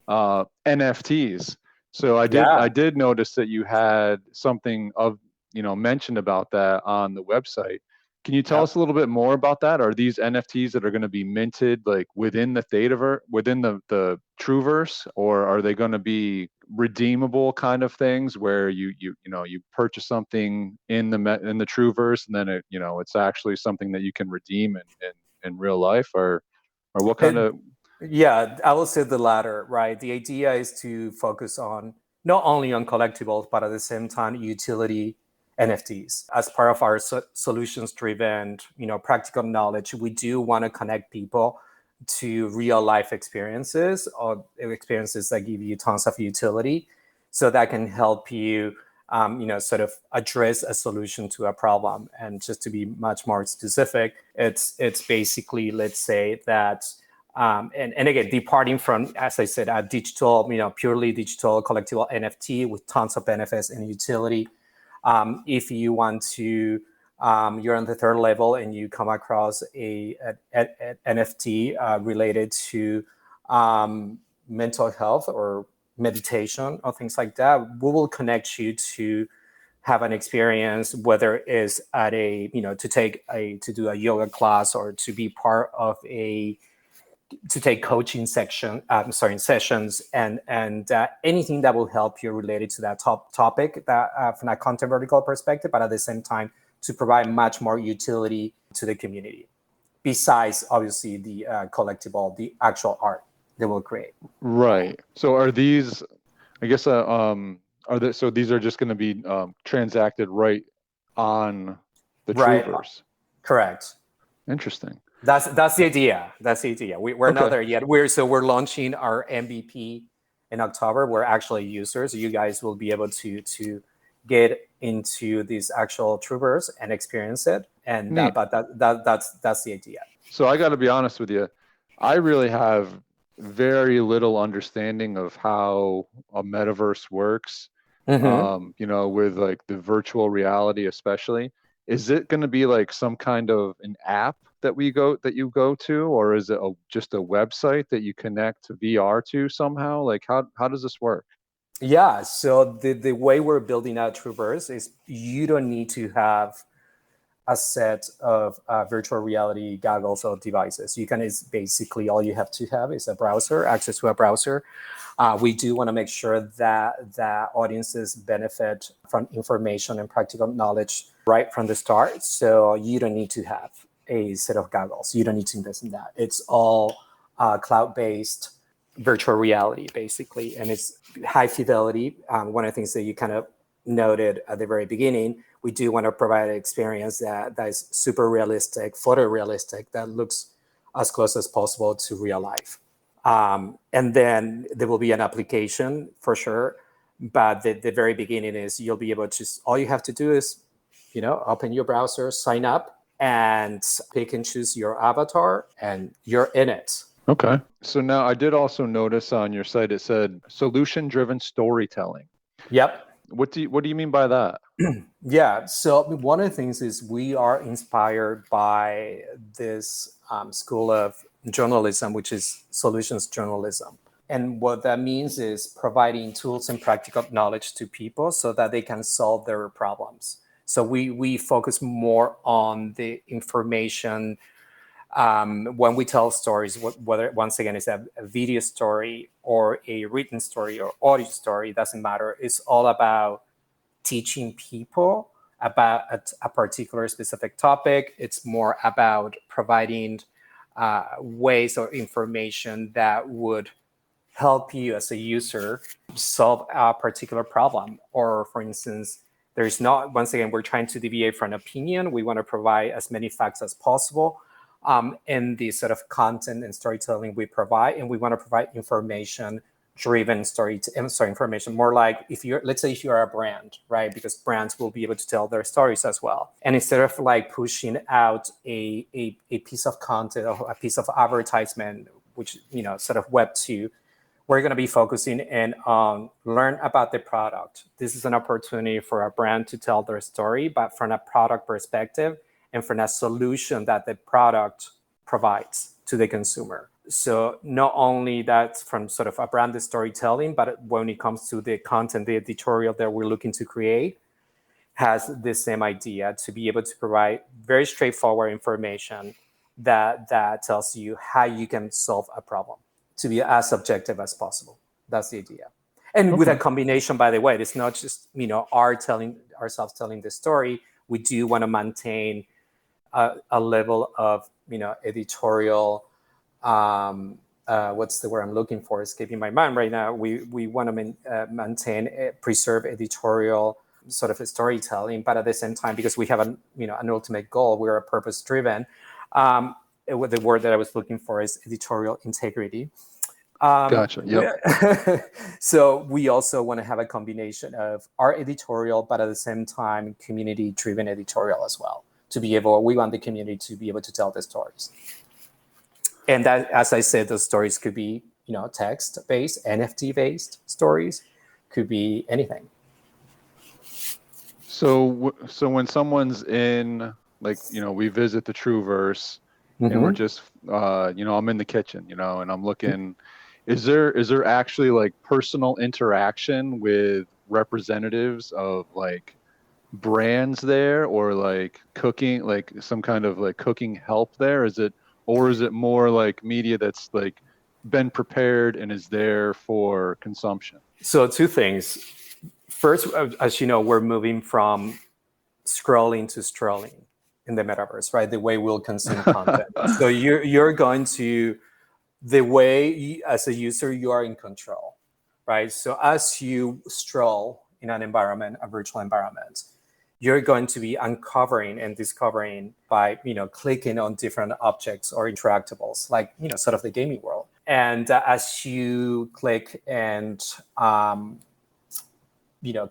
NFTs. So I did notice that you had something mentioned about that on the website. Can you tell us a little bit more about that? Are these NFTs that are going to be minted like within the THETAverse, within the TrooVRS, or are they going to be redeemable kind of things where you purchase something in the TrooVRS and then it's actually something that you can redeem in real life, or what kind of? Yeah, I will say the latter, right? The idea is to focus on not only on collectibles, but at the same time utility NFTs. As part of our solutions-driven, practical knowledge, we do want to connect people to real-life experiences or experiences that give you tons of utility, so that can help you, sort of address a solution to a problem. And just to be much more specific, it's basically, let's say that, and again, departing from, as I said, a digital, purely digital collectible NFT with tons of benefits and utility. If you want to, you're on the third level and you come across an NFT related to mental health or meditation or things like that, we will connect you to have an experience, whether it's at to do a yoga class or to be part of to take coaching sessions and anything that will help you related to that topic that from a content vertical perspective, but at the same time to provide much more utility to the community, besides obviously the collectible, the actual art they will create. Right. So are these, I guess, so these are just going to be transacted right on the TrooVRS? Correct. Interesting. That's the idea. We're not there yet. We're launching our MVP in October. We're actually users. You guys will be able to get into this actual TrooVRS and experience it. And but that's the idea. So I got to be honest with you. I really have very little understanding of how a metaverse works. With like the virtual reality, especially. Is it going to be like some kind of an app that you go to, or is it just a website that you connect to VR to somehow? Like how does this work? Yeah, so the way we're building out TrooVRS is you don't need to have a set of virtual reality goggles or devices. It's basically all you have to have is a browser, access to a browser. We do want to make sure that audiences benefit from information and practical knowledge right from the start. So you don't need to have a set of goggles. You don't need to invest in that. It's all cloud-based virtual reality, basically, and it's high fidelity. One of the things that you kind of noted at the very beginning, we do want to provide an experience that is super realistic, photorealistic, that looks as close as possible to real life. And then there will be an application for sure, but the very beginning is you'll be able to, all you have to do is, open your browser, sign up, and pick and choose your avatar, and you're in it. Okay. So now I did also notice on your site, it said solution-driven storytelling. Yep. What do you mean by that? Yeah. So one of the things is we are inspired by this school of journalism, which is solutions journalism. And what that means is providing tools and practical knowledge to people so that they can solve their problems. So we focus more on the information when we tell stories, whether once again it's a video story or a written story or audio story, it doesn't matter. It's all about teaching people about a particular specific topic. It's more about providing ways or information that would help you as a user solve a particular problem. Or for instance, there's not, once again, we're trying to deviate from opinion. We want to provide as many facts as possible in the sort of content and storytelling we provide. And we want to provide information-driven information, more like let's say if you're a brand, right? Because brands will be able to tell their stories as well. And instead of like pushing out a piece of content or a piece of advertisement, which, sort of Web 2, we're going to be focusing in on learn about the product. This is an opportunity for a brand to tell their story, but from a product perspective and from a solution that the product provides to the consumer. So not only that's from sort of a branded storytelling, but when it comes to the content, the editorial that we're looking to create has the same idea, to be able to provide very straightforward information that tells you how you can solve a problem, to be as objective as possible. That's the idea. And with a combination, by the way, it's not just, ourselves telling the story. We do want to maintain a level of, editorial, what's the word I'm looking for? Escaping my mind right now. We want to maintain, preserve editorial sort of storytelling, but at the same time, because we have an ultimate goal, we're a purpose-driven. The word that I was looking for is editorial integrity. Gotcha. Yep. So we also want to have a combination of our editorial, but at the same time, community-driven editorial as well. We want the community to be able to tell the stories. And that, as I said, those stories could be, text-based, NFT-based stories, could be anything. So when someone's in, we visit the TrooVRS, and we're just, I'm in the kitchen, and I'm looking. Is there actually personal interaction with representatives of brands there, or cooking, some kind of cooking help there? Is it more media that's been prepared and is there for consumption? So two things. First, as you know, we're moving from scrolling to strolling in the metaverse, right? The way we'll consume content. So you're going to, the way as a user, you are in control, right? So as you stroll in an environment, a virtual environment, you're going to be uncovering and discovering by, clicking on different objects or interactables, sort of the gaming world. And as you click and,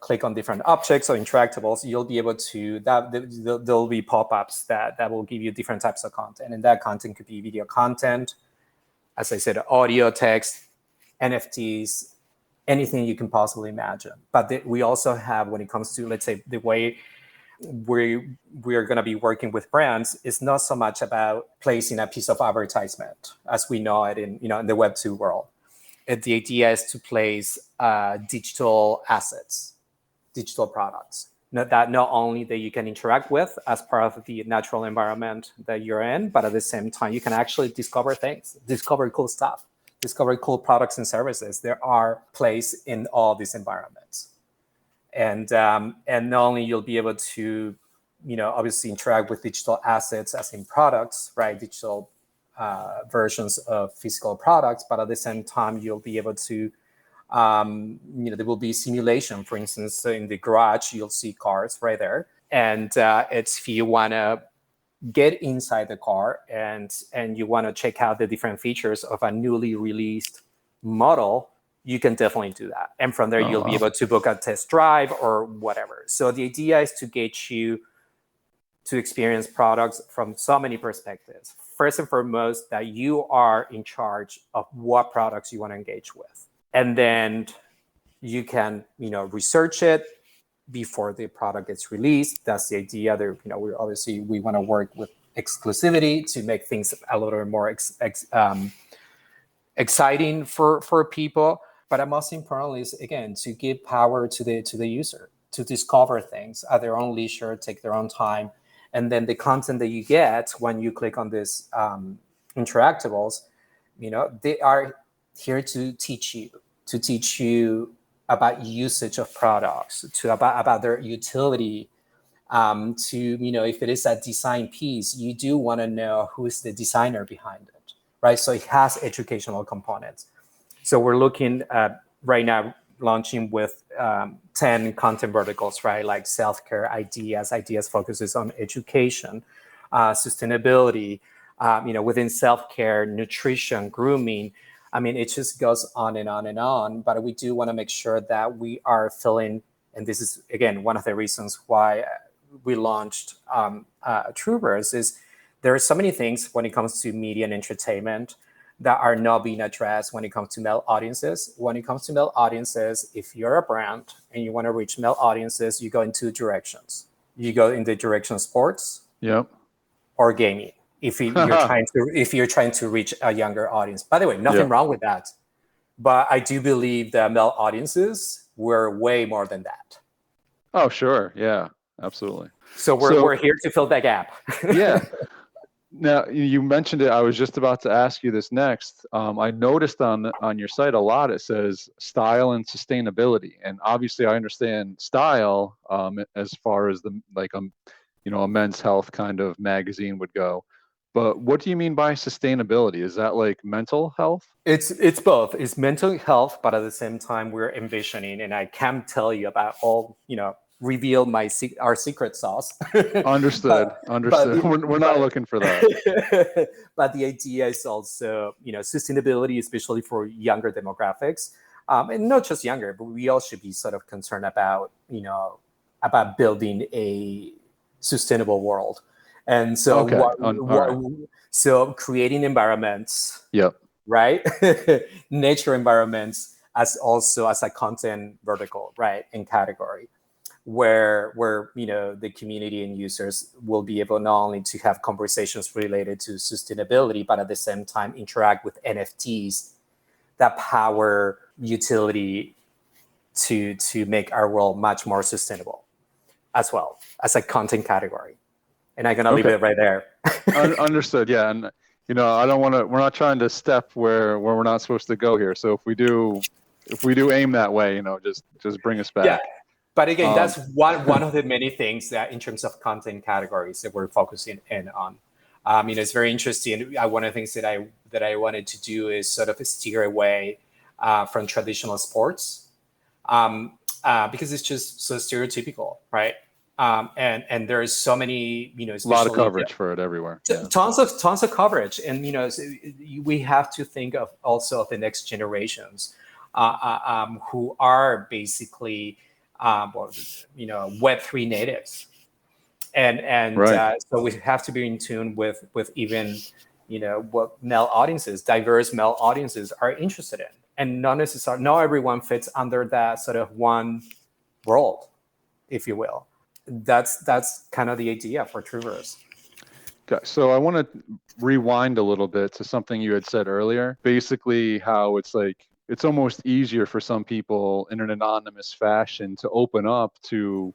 click on different objects or interactables, you'll be able to, there'll be pop-ups that will give you different types of content. And that content could be video content, as I said, audio, text, NFTs, anything you can possibly imagine. But we also have, when it comes to, let's say, the way we are going to be working with brands, is not so much about placing a piece of advertisement as we know it in the Web2 world. The idea is to place digital assets, digital products, not only that you can interact with as part of the natural environment that you're in, but at the same time, you can actually discover things, discover cool stuff, discover cool products and services. There are places in all these environments. And not only you'll be able to, obviously interact with digital assets as in products, right? Digital versions of physical products, but at the same time, you'll be able to, there will be simulation. For instance, in the garage, you'll see cars right there. And it's if you want to get inside the car and you want to check out the different features of a newly released model, you can definitely do that. And from there, you'll be able to book a test drive or whatever. So the idea is to get you to experience products from so many perspectives. First and foremost, that you are in charge of what products you want to engage with. And then you can, research it before the product gets released. That's the idea. There, we want to work with exclusivity to make things a little more exciting for people. But most importantly is, again, to give power to the user to discover things at their own leisure, take their own time. And then the content that you get when you click on these interactables, they are here to teach you about usage of products, about their utility, if it is a design piece, you do want to know who is the designer behind it, right? So it has educational components. So we're looking at right now launching with 10 content verticals, right? Like self-care ideas focuses on education, sustainability, within self-care, nutrition, grooming. I mean, it just goes on and on and on, but we do want to make sure that we are filling, and this is, again, one of the reasons why we launched TrooVRS, is there are so many things when it comes to media and entertainment that are not being addressed when it comes to male audiences. When it comes to male audiences, if you're a brand and you want to reach male audiences, you go in two directions. You go in the direction of sports, yep, or gaming. if you're trying to reach a younger audience. By the way, nothing wrong with that, but I do believe that male audiences were way more than that. Oh, sure. Yeah, absolutely. So we're here to fill that gap. Yeah. Now, you mentioned it. I was just about to ask you this next. I noticed on your site a lot, it says style and sustainability. And obviously I understand style as far as a men's health kind of magazine would go. But what do you mean by sustainability? Is that like mental health? It's both. It's mental health, but at the same time, we're envisioning, and I can't tell you about all, reveal our secret sauce. Understood. We're not looking for that. But the idea is also, sustainability, especially for younger demographics, and not just younger, but we all should be sort of concerned about, about building a sustainable world. And so, so creating environments, right, nature environments as a content vertical, right, and category, where the community and users will be able not only to have conversations related to sustainability, but at the same time interact with NFTs that power utility to make our world much more sustainable, as well as a content category. And I'm gonna leave it right there. Understood. Yeah, and I don't want to. We're not trying to step where we're not supposed to go here. So if we do aim that way, just bring us back. Yeah. But again, that's one of the many things that, in terms of content categories, that we're focusing in on. It's very interesting. One of the things that I wanted to do is sort of steer away from traditional sports, because it's just so stereotypical, right? And there's so many, a lot of coverage for it everywhere. Tons of coverage, and we have to think of also of the next generations, who are basically, Web3 natives, and right. So we have to be in tune with even, what diverse male audiences are interested in, and not everyone fits under that sort of one world, if you will. That's kind of the idea for TrooVRS. Okay, so I want to rewind a little bit to something you had said earlier. Basically, how it's almost easier for some people in an anonymous fashion to open up to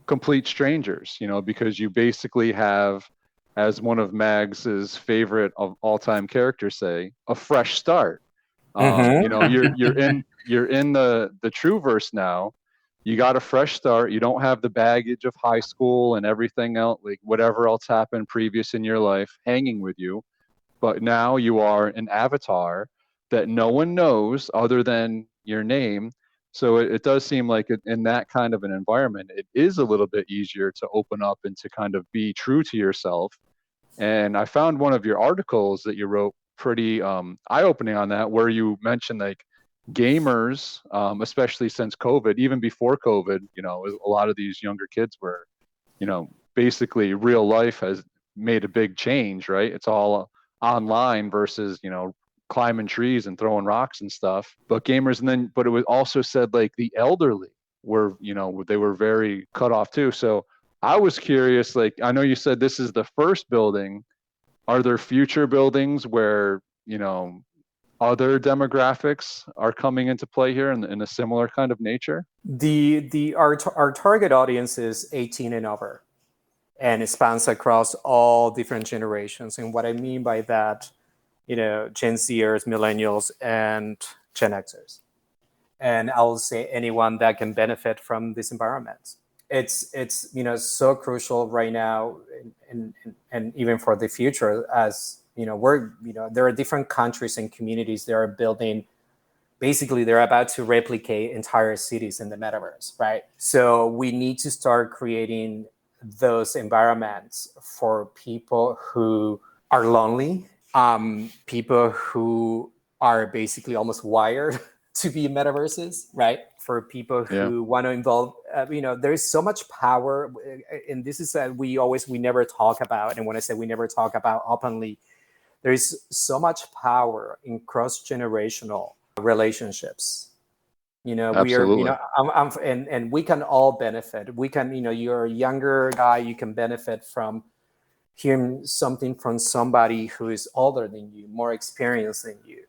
complete strangers, because you basically have, as one of Mags's favorite of all-time characters say, a fresh start. You're in the TrooVRS now. You got a fresh start. You don't have the baggage of high school and everything else, like whatever else happened previous in your life hanging with you. But now you are an avatar that no one knows other than your name. So it does seem like in that kind of an environment, it is a little bit easier to open up and to kind of be true to yourself. And I found one of your articles that you wrote pretty eye-opening on that, where you mentioned like gamers, especially since COVID, even before COVID, a lot of these younger kids were, basically real life has made a big change, right? It's all online versus, climbing trees and throwing rocks and stuff. But gamers, but it was also said like the elderly were, they were very cut off too. So I was curious, like, I know you said this is the first building. Are there future buildings where, other demographics are coming into play here in a similar kind of nature? Our target audience is 18 and over, and it spans across all different generations. And what I mean by that, Gen Zers, millennials, and Gen Xers. And I will say anyone that can benefit from this environment. It's so crucial right now, and even for the future, as there are different countries and communities that are building. Basically, they're about to replicate entire cities in the metaverse, right? So we need to start creating those environments for people who are lonely, people who are basically almost wired to be in metaverses, right? For people who want to involve, there's so much power, and this is we never talk about. And when I say we never talk about openly, there is so much power in cross-generational relationships. Absolutely. We are, and we can all benefit. We can, you're a younger guy, you can benefit from hearing something from somebody who is older than you, more experienced than you.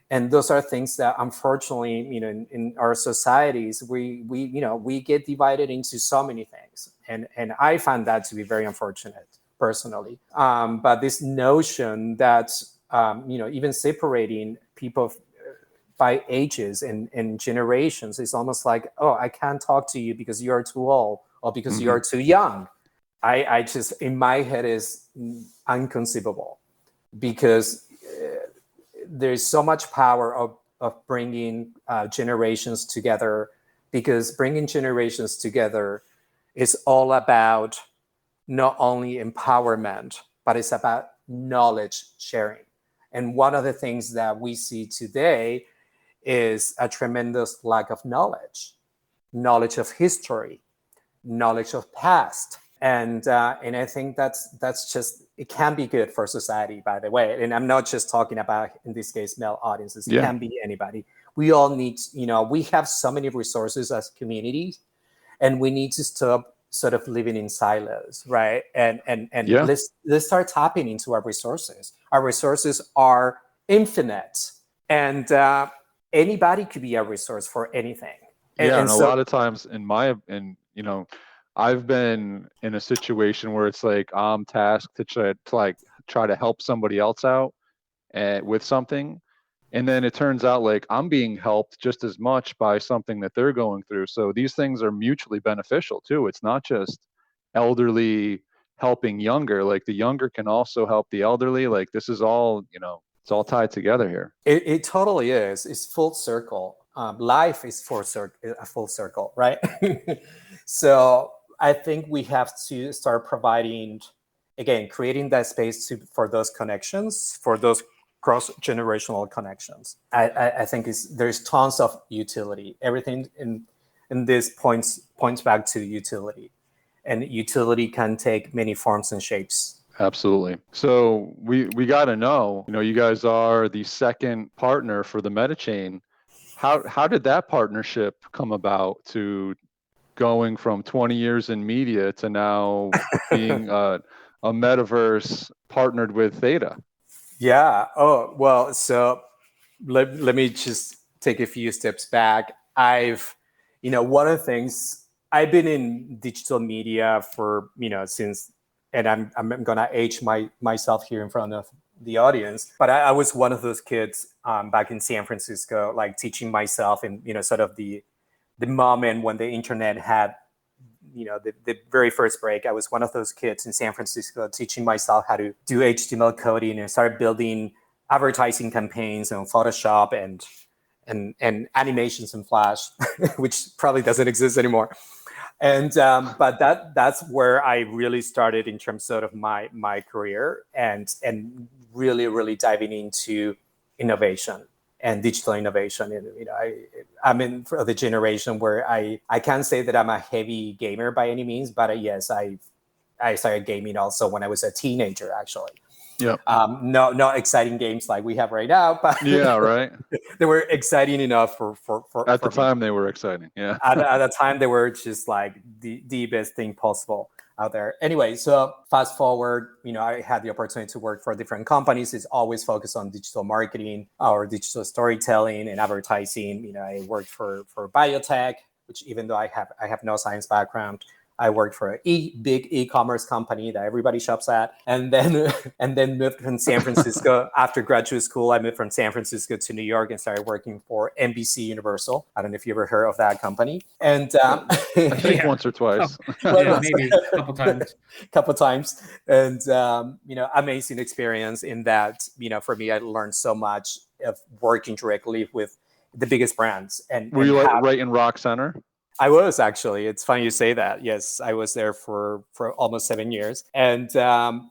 And those are things that, unfortunately, in our societies, we get divided into so many things, and I find that to be very unfortunate personally. But this notion that even separating people by ages and generations is almost like, oh, I can't talk to you because you're too old or because you're too young. I just, in my head, is inconceivable, because there's so much power of bringing generations together, because bringing generations together is all about not only empowerment, but it's about knowledge sharing. And one of the things that we see today is a tremendous lack of knowledge of history, knowledge of past. And I think that's just, it can be good for society, by the way. And I'm not just talking about, in this case, male audiences. It can be anybody. We all need, we have so many resources as communities, and we need to stop sort of living in silos, right? And let's start tapping into our resources. Our resources are infinite, and anybody could be a resource for anything. And a lot of times I've been in a situation where it's like I'm tasked to try to help somebody else out with something, and then it turns out like I'm being helped just as much by something that they're going through. So these things are mutually beneficial too. It's not just elderly helping younger. Like the younger can also help the elderly. Like this is all, it's all tied together here. It totally is. It's full circle. Life is a full circle, right? So I think we have to start providing, again, creating that space for those connections, for those cross-generational connections. I think there's tons of utility. Everything in this points back to utility. And utility can take many forms and shapes. Absolutely. So we got to know, you guys are the second partner for the Metachain. How did that partnership come about, to going from 20 years in media to now being a metaverse partnered with THETA? Yeah. Oh, well, so let me just take a few steps back. One of the things, I've been in digital media for, since, and I'm going to age myself here in front of the audience, but I was one of those kids back in San Francisco, like teaching myself in, sort of the moment when the internet had, the very first break. I was one of those kids in San Francisco teaching myself how to do HTML coding and start building advertising campaigns on Photoshop and animations in Flash, which probably doesn't exist anymore. And but that's where I really started in terms of my career, and really diving into innovation and digital innovation. And I'm in for the generation where I can't say that I'm a heavy gamer by any means, but yes, I started gaming also when I was a teenager, actually. Yeah. No exciting games like we have right now, but yeah, right. They were exciting enough for at the time. They were exciting. Yeah. At the time, they were just like the best thing possible out there. Anyway, so fast forward, I had the opportunity to work for different companies. It's always focused on digital marketing or digital storytelling and advertising. I worked for biotech, which, even though I have no science background, I worked for a big e-commerce company that everybody shops at, and then moved from San Francisco after graduate school. I moved from San Francisco to New York and started working for NBC Universal. I don't know if you ever heard of that company. And I think once or twice. Maybe a couple times. Couple times, and amazing experience in that. For me, I learned so much of working directly with the biggest brands. And were you right in Rock Center? I was, actually. It's funny you say that. Yes, I was there for almost 7 years. And one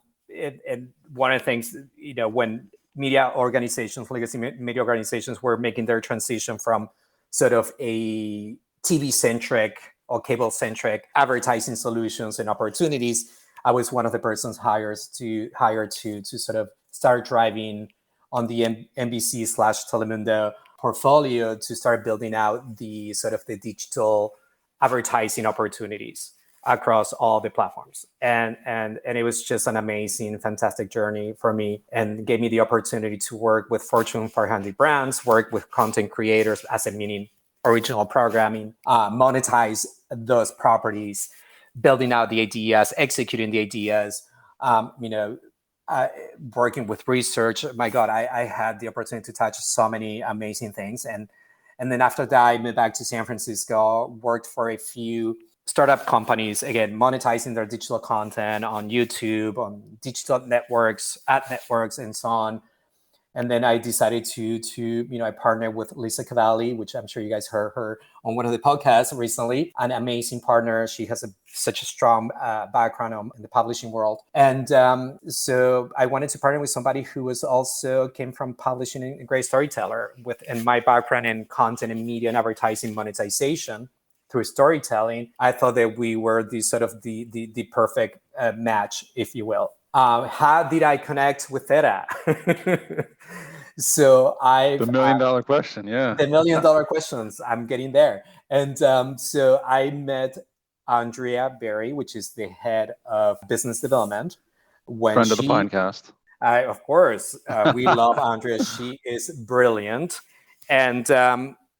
of the things, when media organizations, legacy media organizations, were making their transition from sort of a TV-centric or cable-centric advertising solutions and opportunities, I was one of the persons hired to sort of start driving on the NBC/Telemundo portfolio to start building out the sort of the digital advertising opportunities. across all the platforms. And it was just an amazing, fantastic journey for me, and gave me the opportunity to work with Fortune 500 brands, work with content creators, as in meaning original programming, monetize those properties, building out the ideas, executing the ideas, working with research. My God, I had the opportunity to touch so many amazing things. And then after that, I moved back to San Francisco, worked for a few startup companies, again, monetizing their digital content on YouTube, on digital networks, ad networks, and so on. And then I decided I partnered with Lisa Cavalli, which I'm sure you guys heard her on one of the podcasts recently. An amazing partner. She has such a strong background in the publishing world. And so I wanted to partner with somebody who came from publishing and a great storyteller and my background in content and media and advertising monetization through storytelling. I thought that we were the perfect match, if you will. How did I connect with THETA? So the $1 million question, yeah. The $1 million questions, I'm getting there. And so I met Andrea Berry, which is the head of business development. Friend of the podcast. Of course, we love Andrea. She is brilliant. And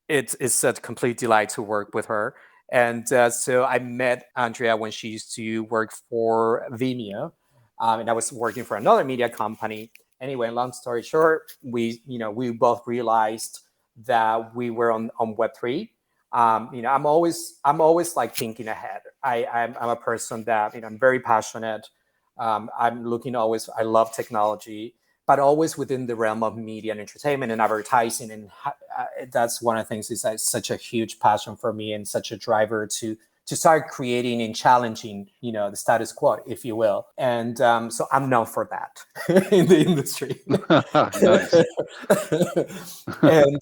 it's a complete delight to work with her. And so I met Andrea when she used to work for Vimeo. And I was working for another media company. Anyway, long story short, we both realized that we were on Web3. I'm always like thinking ahead. I'm a person that I'm very passionate. I'm looking always. I love technology, but always within the realm of media and entertainment and advertising. And that's one of the things is such a huge passion for me and such a driver to start creating and challenging, the status quo, if you will. And so I'm known for that in the industry. And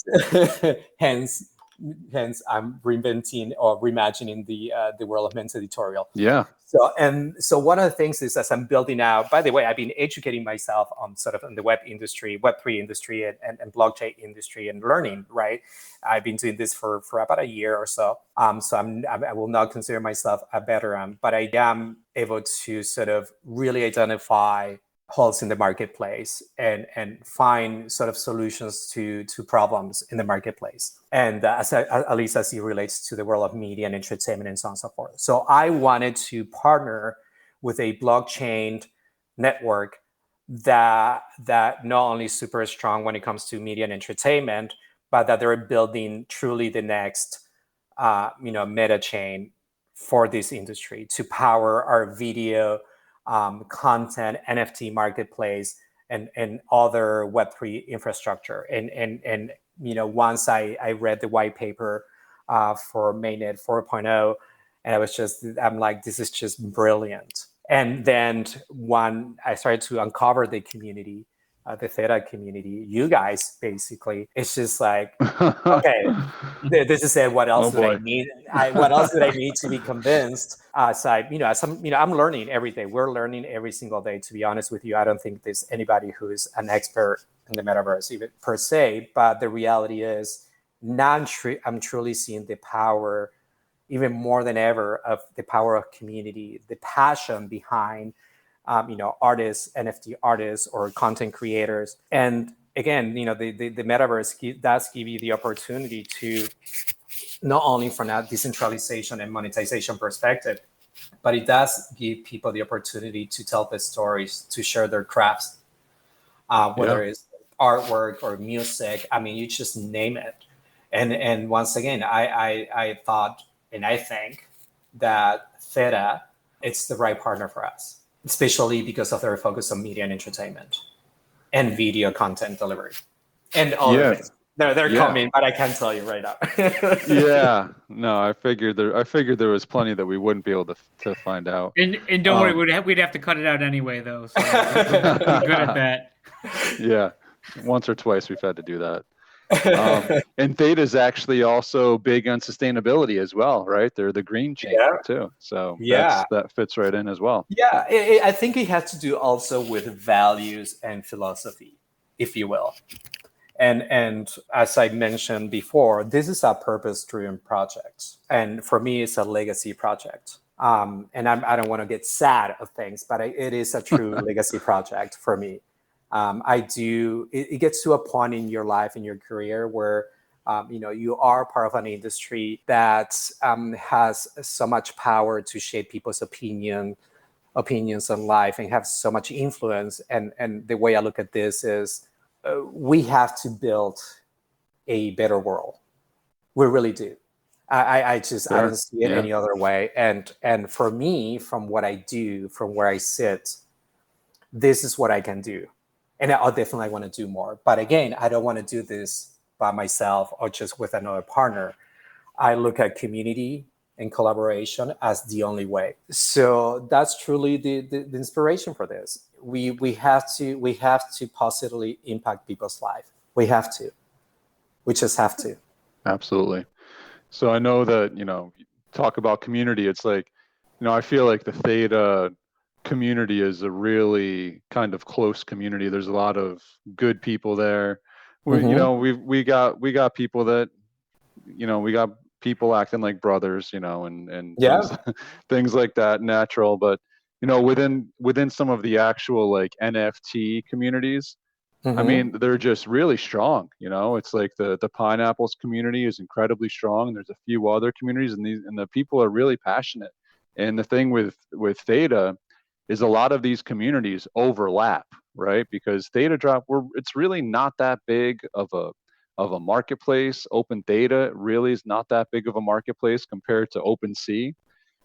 hence I'm reinventing or reimagining the world of men's editorial. Yeah. So one of the things is, as I'm building out, by the way, I've been educating myself on on the web industry, Web3 industry, and blockchain industry, and learning, right? I've been doing this for about a year or so. So I will not consider myself a veteran, but I am able to sort of really identify holes in the marketplace and find sort of solutions to problems in the marketplace. And at least as it relates to the world of media and entertainment and so on and so forth. So I wanted to partner with a blockchain network that not only is super strong when it comes to media and entertainment, but that they're building truly the next meta chain for this industry to power our video content, NFT marketplace, and other Web3 infrastructure. And once I read the white paper for Mainnet 4.0, and I'm like, this is just brilliant. And then when I started to uncover the community, the THETA community, you guys, basically, it's just like, okay, this is it. What else did I need? What else did I need to be convinced? I'm learning every day. We're learning every single day. To be honest with you, I don't think there's anybody who is an expert in the metaverse, even per se. But the reality is, now I'm truly seeing the power, even more than ever, of the power of community, the passion behind artists, NFT artists, or content creators. And again, the metaverse does give you the opportunity to, not only from a decentralization and monetization perspective, but it does give people the opportunity to tell their stories, to share their crafts, whether it's artwork or music. I mean, you just name it. And once again, I thought, and I think that THETA, it's the right partner for us, especially because of their focus on media and entertainment and video content delivery and all of it. They're coming, but I can't tell you right now. Yeah, no, I figured there was plenty that we wouldn't be able to find out. And don't worry, we'd have to cut it out anyway, though. So we're good at that. Yeah, once or twice we've had to do that. And THETA is actually also big on sustainability as well, right? They're the green chain too. So that fits right in as well. Yeah, I think it has to do also with values and philosophy, if you will. And as I mentioned before, this is a purpose-driven project. And for me, it's a legacy project. And I don't want to get sad of things, but it is a true legacy project for me. It gets to a point in your life, in your career, where you are part of an industry that has so much power to shape people's opinions on life and have so much influence. And the way I look at this is we have to build a better world. We really do. I don't see it any other way. And for me, from what I do, from where I sit, this is what I can do. And I'll definitely want to do more. But again, I don't want to do this by myself or just with another partner. I look at community and collaboration as the only way. So that's truly the inspiration for this. We have to positively impact people's life. We just have to. Absolutely. So I know that, talk about community. It's like, I feel like the THETA community is a really kind of close community. There's a lot of good people there. We got people that, we got people acting like brothers, and things like that, natural. But, within some of the actual like NFT communities, I mean, they're just really strong. It's like the pineapples community is incredibly strong. And there's a few other communities, and the people are really passionate. And the thing with THETA is a lot of these communities overlap, right? Because THETA Drop, it's really not that big of a marketplace. Open Theta really is not that big of a marketplace compared to OpenSea.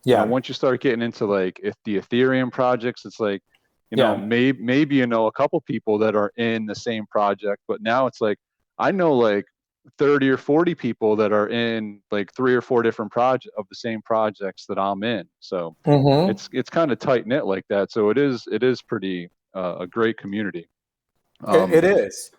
Yeah. Once you start getting into like the Ethereum projects, it's like, maybe a couple people that are in the same project, but now it's like I know like 30 or 40 people that are in like 3 or 4 different projects of the same projects that I'm in. So it's kind of tight knit like that. So it is pretty a great community. It is.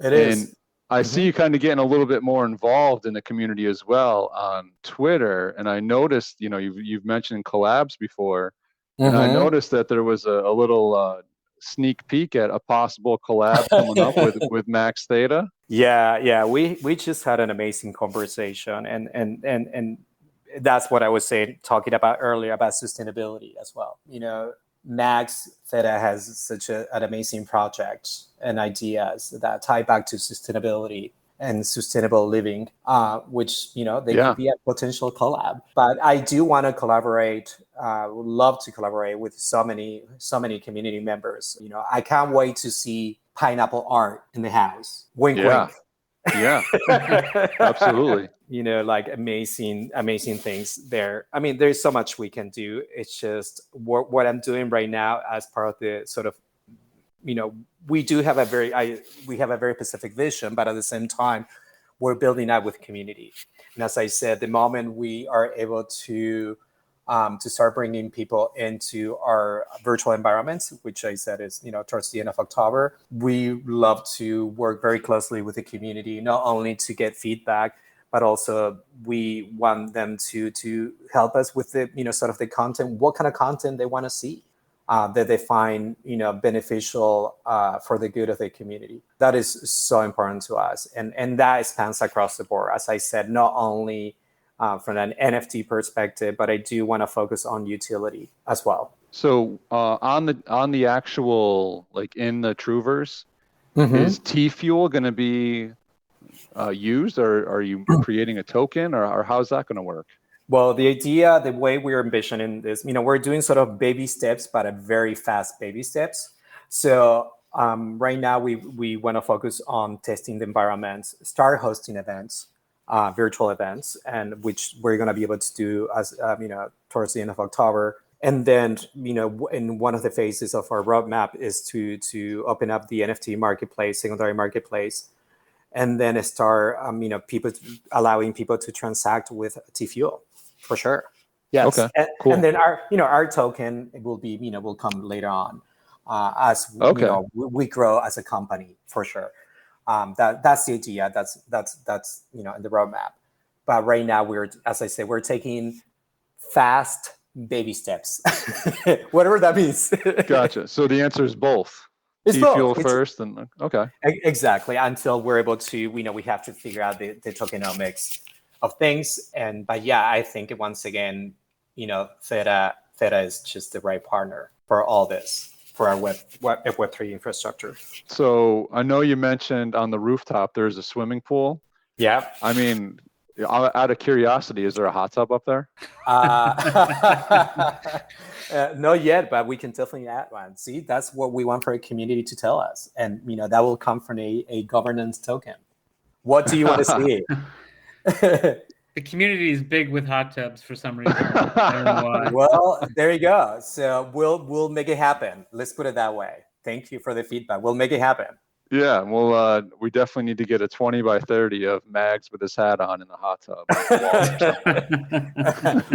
And I see you kind of getting a little bit more involved in the community as well on Twitter. And I noticed, you've mentioned collabs before. And I noticed that there was a little sneak peek at a possible collab coming up with Max Theta. Yeah. We just had an amazing conversation, and that's what I was talking about earlier about sustainability as well. Max Theta has such an amazing project and ideas that tie back to sustainability and sustainable living, which, they could be a potential collab. But I do want to collaborate, would love to collaborate with so many community members. I can't wait to see pineapple art in the house. Wink, wink. Yeah, absolutely. Like amazing things there. I mean, there's so much we can do. It's just what I'm doing right now as part of the sort of, we have a very specific vision, but at the same time, we're building up with community. And as I said, the moment we are able to start bringing people into our virtual environments, which I said is, towards the end of October, we love to work very closely with the community, not only to get feedback, but also we want them to help us with the, sort of the content, what kind of content they want to see. That they find, beneficial for the good of the community. That is so important to us, and that spans across the board. As I said, not only from an NFT perspective, but I do want to focus on utility as well. So on the actual, like in the TrooVRS, is T Fuel going to be used, or are you creating a token, or how's that going to work? Well, the way we're envisioning this, we're doing sort of baby steps, but a very fast baby steps. So right now we want to focus on testing the environments, start hosting events, virtual events, and which we're going to be able to do as towards the end of October. And then in one of the phases of our roadmap is to open up the NFT marketplace, secondary marketplace, and then start allowing people to transact with T Fuel. For sure. Yes. Okay. Cool. And then our token will come later on as we grow as a company, for sure. That's the idea. That's in the roadmap. But right now as I say, we're taking fast baby steps, whatever that means. Gotcha. So the answer is both. It's both. Fuel first, and okay. Exactly. Until we're able to, we have to figure out the tokenomics of things. But yeah, I think once again, THETA is just the right partner for all this, for our Web3 infrastructure. So I know you mentioned on the rooftop there's a swimming pool. Yeah. I mean, out of curiosity, is there a hot tub up there? Not yet, but we can definitely add one. See, that's what we want for a community to tell us. And, that will come from a governance token. What do you want to see? The community is big with hot tubs for some reason. I don't know why. Well, there you go. So we'll make it happen. Let's put it that way. Thank you for the feedback. We'll make it happen. Yeah, well, we definitely need to get a 20 by 30 of Mags with his hat on in the hot tub.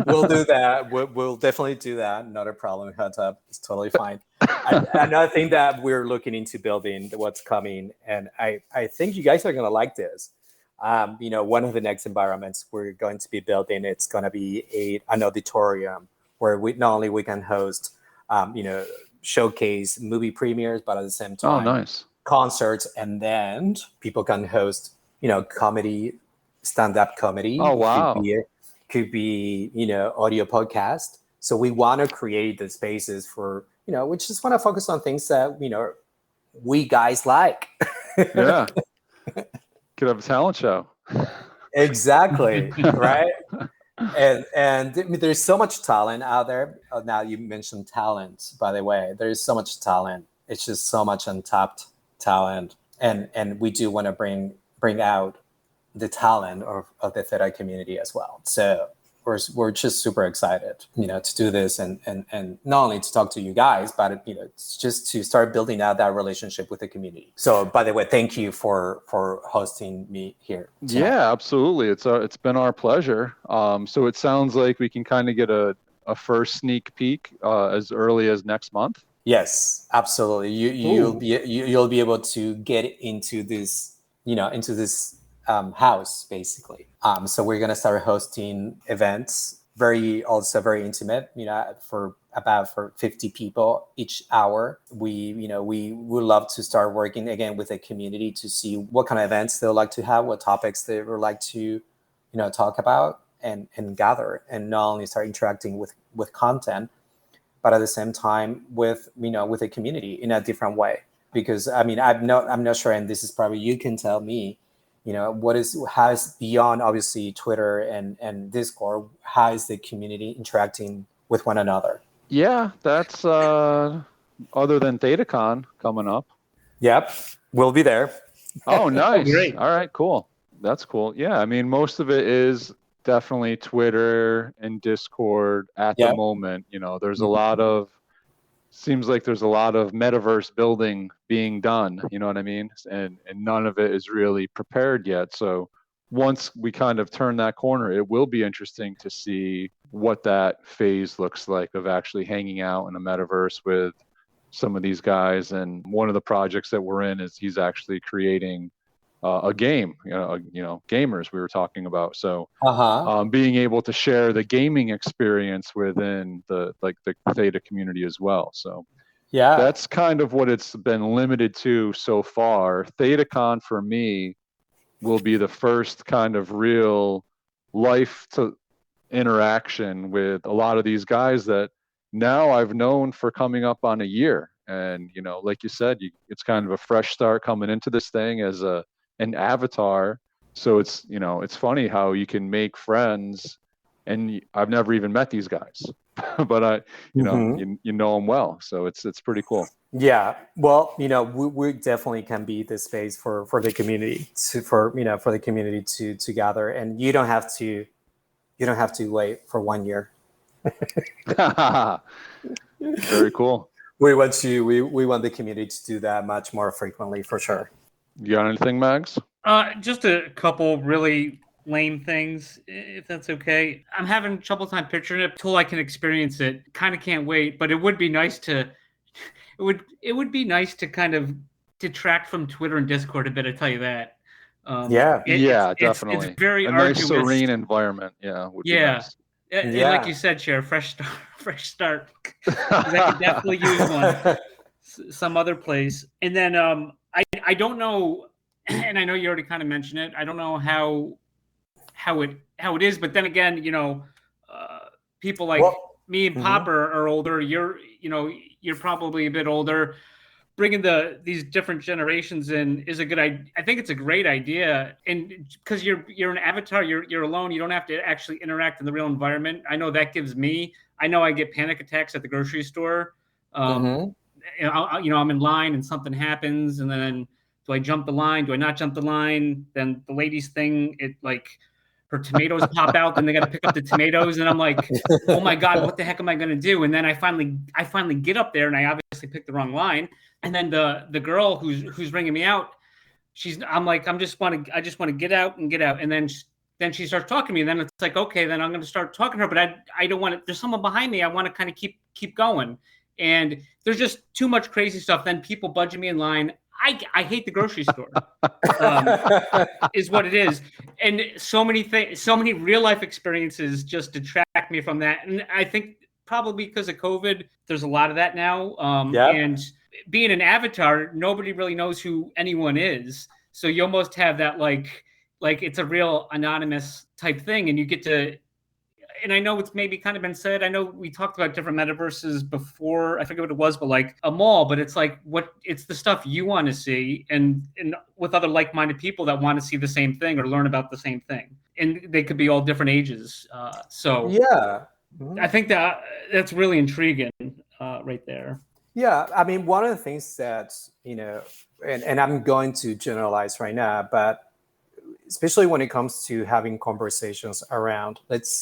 We'll do that. We'll definitely do that. Not a problem. Hot tub is totally fine. Another thing that we're looking into building, what's coming, and I think you guys are going to like this. One of the next environments we're going to be building, it's going to be an auditorium where not only we can host, showcase movie premieres, but at the same time, nice. Concerts, and then people can host, comedy, stand-up comedy. Oh, wow. Could be, audio podcast. So we want to create the spaces for, we just want to focus on things that, we guys like. Yeah. Could have a talent show. Exactly. Right. And there's so much talent out there. Now you mentioned talent, by the way. There's so much talent. It's just so much untapped talent, and we do want to bring out the talent of the THETA community as well. So we're just super excited, to do this and not only to talk to you guys, but just to start building out that relationship with the community. So, by the way, thank you for hosting me here tonight. Yeah, absolutely. It's been our pleasure. So it sounds like we can kind of get a first sneak peek as early as next month. Yes, absolutely. You'll be able to get into this, house basically. So we're gonna start hosting events, very intimate, for 50 people each hour. We would love to start working again with the community to see what kind of events they would like to have, what topics they would like to, talk about and gather, and not only start interacting with content, but at the same time with the community in a different way. Because I'm not sure, and this is probably, you can tell me, how is beyond obviously Twitter and Discord, how is the community interacting with one another? Yeah, that's other than ThetaCon coming up. Yep, we'll be there. Oh, nice. Great. All right, cool. That's cool. Yeah, I mean, most of it is definitely Twitter and Discord at the moment. There's seems like there's a lot of metaverse building being done, you know what I mean? And none of it is really prepared yet. So once we kind of turn that corner, it will be interesting to see what that phase looks like of actually hanging out in a metaverse with some of these guys. And one of the projects that we're in is he's actually creating a game, gamers we were talking about. So being able to share the gaming experience within the THETA community as well. So yeah, that's kind of what it's been limited to so far. ThetaCon for me will be the first kind of real life to interaction with a lot of these guys that now I've known for coming up on a year. And, like you said, it's kind of a fresh start coming into this thing as an avatar. So it's funny how you can make friends, and I've never even met these guys, but you know them well. So it's pretty cool. Yeah, well, we definitely can be the space for the community for the community to gather, and you don't have to wait for 1 year. Very cool. We want the community to do that much more frequently, for sure. You got anything, Mags? Just a couple really lame things, if that's okay. I'm having trouble time picturing it until I can experience it. Kind of can't wait, but it would be nice to. It would be nice to kind of detract from Twitter and Discord a bit. I tell you that. Definitely. It's very a arduous. Nice serene environment. Yeah. Would be nice. And like you said, Cher, fresh start. I could definitely use one. Some other place, and then I don't know, and I know you already kind of mentioned it. I don't know how it is, but then again, people like me and Pop are older. You're probably a bit older. Bringing these different generations in is a good idea. I think it's a great idea, and because you're an avatar, you're alone. You don't have to actually interact in the real environment. I know that gives me. I know I get panic attacks at the grocery store. I'm in line and something happens, and then do I jump the line? Do I not jump the line? Then the lady's thing, her tomatoes pop out, then they got to pick up the tomatoes, and I'm like, oh my God, what the heck am I going to do? And then I finally get up there, and I obviously picked the wrong line. And then the girl who's ringing me out, I just want to get out. And then she starts talking to me, and then it's like, okay, then I'm going to start talking to her, but I don't want to, there's someone behind me. I want to kind of keep going. And there's just too much crazy stuff. Then people budging me in line. I hate the grocery store, is what it is. And so many things, so many real life experiences just detract me from that. And I think probably because of COVID, there's a lot of that now. And being an avatar, nobody really knows who anyone is. So you almost have that like it's a real anonymous type thing, and you get to. And I know it's maybe kind of been said. I know we talked about different metaverses before. I forget what it was, but like a mall. But it's like it's the stuff you want to see, and with other like-minded people that want to see the same thing or learn about the same thing. And they could be all different ages. So yeah, I think that's really intriguing right there. Yeah, I mean, one of the things that and I'm going to generalize right now, but especially when it comes to having conversations around, let's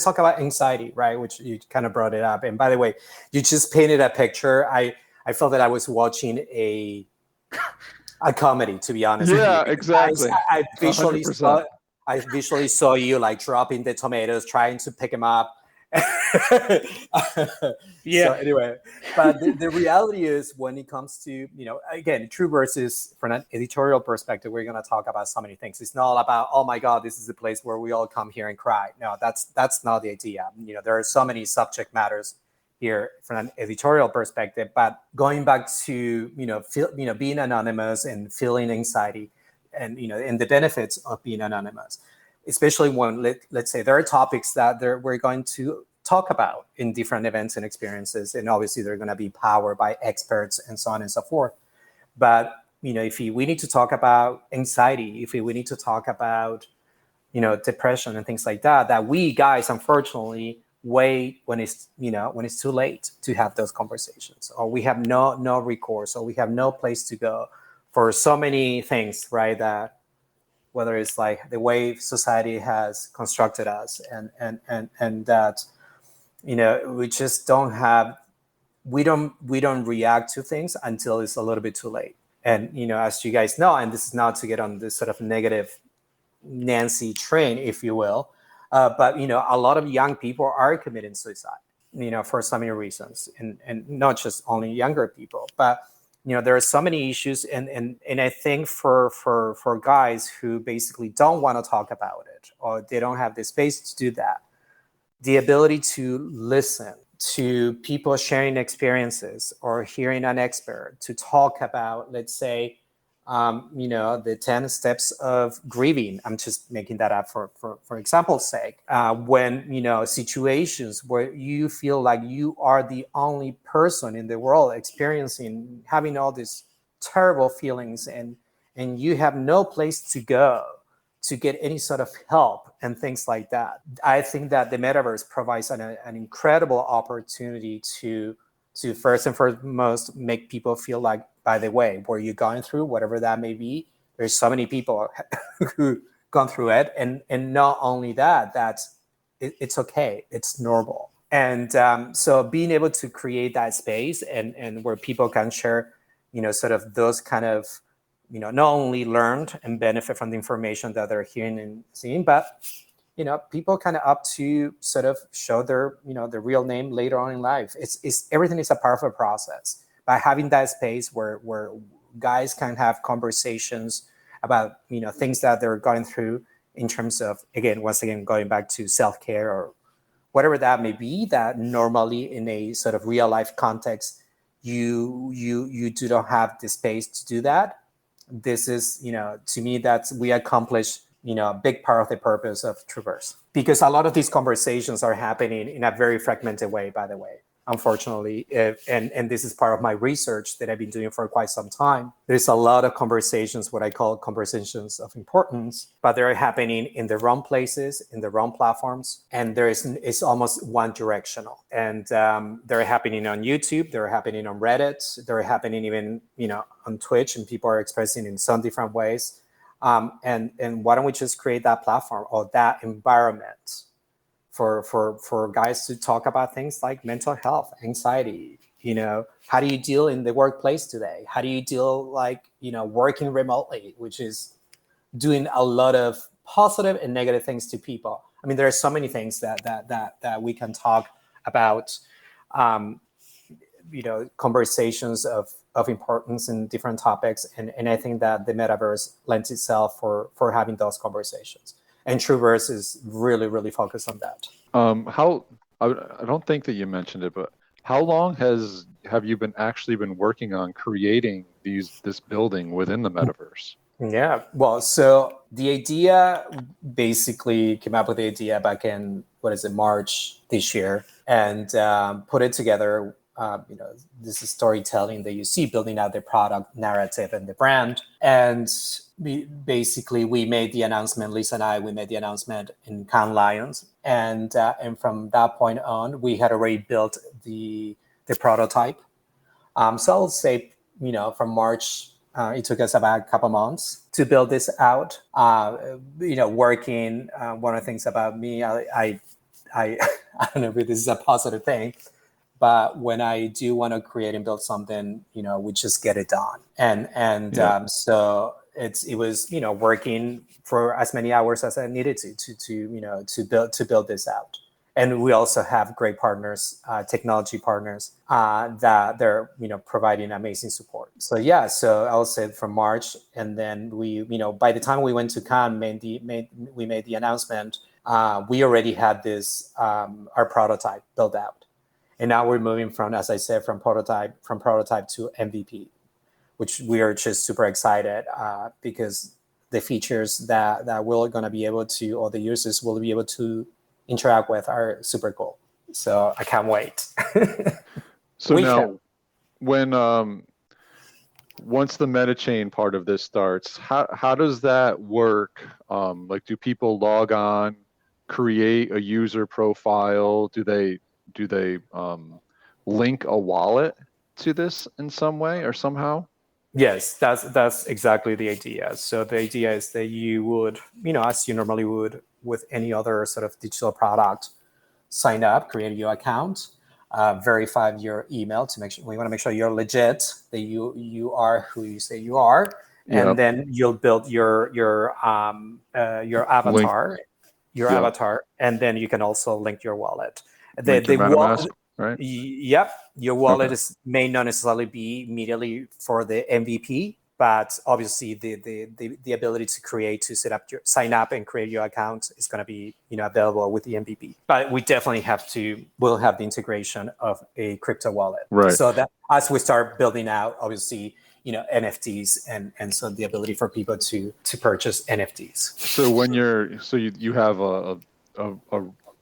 talk about anxiety, right? Which you kind of brought it up. And by the way, you just painted a picture. I felt that I was watching a comedy, to be honest. Yeah, exactly. I visually saw you like dropping the tomatoes, trying to pick them up. Yeah. So anyway, but the reality is, when it comes to, again, TrooVRS is, from an editorial perspective, we're going to talk about so many things. It's not all about, oh my God, this is a place where we all come here and cry. No, that's not the idea. There are so many subject matters here from an editorial perspective. But going back to being anonymous and feeling anxiety, and and the benefits of being anonymous, especially when let's say there are topics that we're going to talk about in different events and experiences, and obviously they're going to be powered by experts and so on and so forth. But if we need to talk about anxiety, if we need to talk about depression and things like that we guys unfortunately wait when it's too late to have those conversations, or we have no recourse, or we have no place to go for so many things, right? That whether it's like the way society has constructed us, and that we just don't have, we don't react to things until it's a little bit too late. And as you guys know, and this is not to get on this sort of negative Nancy train, if you will, but a lot of young people are committing suicide, for so many reasons, and not just only younger people, but there are so many issues, and I think for guys who basically don't want to talk about it, or they don't have the space to do that, the ability to listen to people sharing experiences, or hearing an expert to talk about, let's say, the 10 steps of grieving. I'm just making that up for example's sake. When, situations where you feel like you are the only person in the world experiencing, having all these terrible feelings, and you have no place to go to get any sort of help and things like that. I think that the metaverse provides an incredible opportunity to first and foremost make people feel like, by the way, where you're going through, whatever that may be, there's so many people who gone through it, and not only that it's okay, it's normal. And so being able to create that space and where people can share, sort of those kind of, not only learned and benefit from the information that they're hearing and seeing, but people kind of up to sort of show their, the real name later on in life. It's everything is a part of a process. By having that space where guys can have conversations about, things that they're going through in terms of, once again, going back to self-care or whatever that may be, that normally in a sort of real life context, you do not have the space to do that. This is, to me, that's we accomplish, a big part of the purpose of TrooVRS, because a lot of these conversations are happening in a very fragmented way, by the way. Unfortunately, and this is part of my research that I've been doing for quite some time. There's a lot of conversations, what I call conversations of importance, but they're happening in the wrong places, in the wrong platforms, and it's almost one directional. And they're happening on YouTube, they're happening on Reddit, they're happening even on Twitch, and people are expressing in some different ways. And why don't we just create that platform or that environment for guys to talk about things like mental health, anxiety, how do you deal in the workplace today? How do you deal working remotely, which is doing a lot of positive and negative things to people. I mean, there are so many things that we can talk about, conversations of importance in different topics. And I think that the metaverse lends itself for having those conversations. And TrooVRS is really, really focused on that. I don't think that you mentioned it, but how long have you been working on creating this building within the metaverse? Yeah, well, so the idea basically came up with the idea back in March this year, and put it together. This is storytelling that you see, building out the product narrative and the brand. And we made the announcement, Lisa and I, we made the announcement in Cannes Lions. And from that point on, we had already built the prototype. So I'll say, from March, it took us about a couple months to build this out. Working, one of the things about me, I don't know if this is a positive thing, but when I do want to create and build something, we just get it done. So it was working for as many hours as I needed to build this out. And we also have great partners, technology partners, that they're providing amazing support. So so I'll say from March, and then we by the time we went to Cannes, we made the announcement. We already had this our prototype built out. And now we're moving from, as I said, from prototype to MVP, which we are just super excited because the features that we're going to be able to, or the users will be able to interact with, are super cool. So I can't wait. When once the Metachain part of this starts, how does that work? Do people log on, create a user profile? Do they link a wallet to this in some way or somehow? Yes, that's exactly the idea. So the idea is that you would, as you normally would with any other sort of digital product, sign up, create your account, verify your email to make sure, we want to make sure you're legit, that you are who you say you are, and then you'll build your avatar, avatar, and then you can also link your wallet. The wallet, right? Yep, your wallet may not necessarily be immediately for the MVP, but obviously the ability to sign up and create your account is going to be available with the MVP. But we definitely will have the integration of a crypto wallet, right? So that as we start building out, obviously NFTs and so the ability for people to purchase NFTs. So when you have a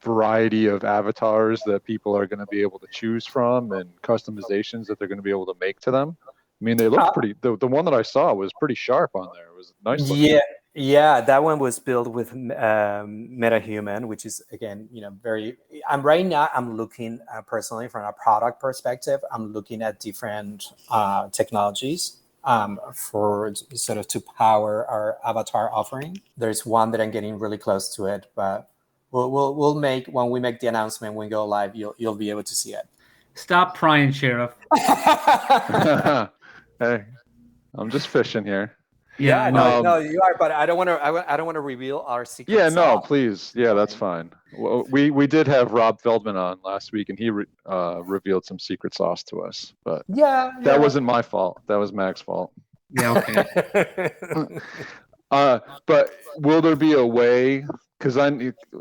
variety of avatars that people are going to be able to choose from and customizations that they're going to be able to make to them. I mean, they look pretty. The one that I saw was pretty sharp on there. It was nice looking. Yeah, that one was built with MetaHuman, which is again, very. Right now I'm looking personally from a product perspective. I'm looking at different technologies for sort of to power our avatar offering. There's one that I'm getting really close to it, but we'll make, when we make the announcement, when we go live, you'll be able to see it. Stop prying, Sheriff. Hey, I'm just fishing here. Yeah, no, you are, but I don't want to reveal our secret. Yeah, no, please. Yeah, that's fine. Well, we did have Rob Feldman on last week, and he revealed some secret sauce to us. But that wasn't my fault. That was Mac's fault. Yeah, okay. But will there be a way? Because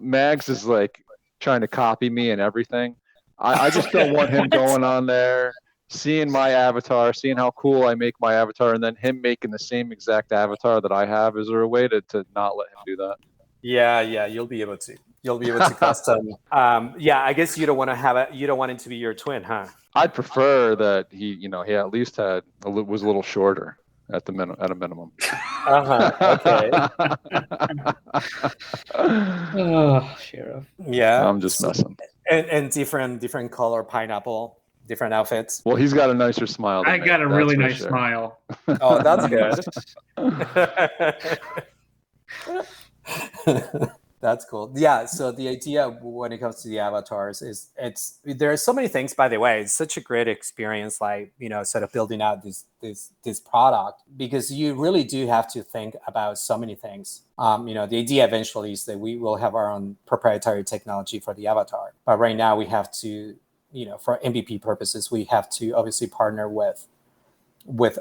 Mags is like trying to copy me and everything. I just don't want him going on there seeing my avatar, seeing how cool I make my avatar, and then him making the same exact avatar that I have. Is there a way to not let him do that? Yeah, you'll be able to. You'll be able to custom. I guess you don't want it to be your twin, huh? I'd prefer that he at least was a little shorter at a minimum. Okay. Oh, Sheriff. Yeah. I'm just messing. And different color pineapple, different outfits. Well, he's got a nicer smile than I me, got a that's really for nice sure. smile. Oh, that's good. That's cool. Yeah. So the idea when it comes to the avatars is there are so many things, by the way. It's such a great experience, like, sort of building out this product, because you really do have to think about so many things. The idea eventually is that we will have our own proprietary technology for the avatar. But right now we have to, for MVP purposes, we have to obviously partner with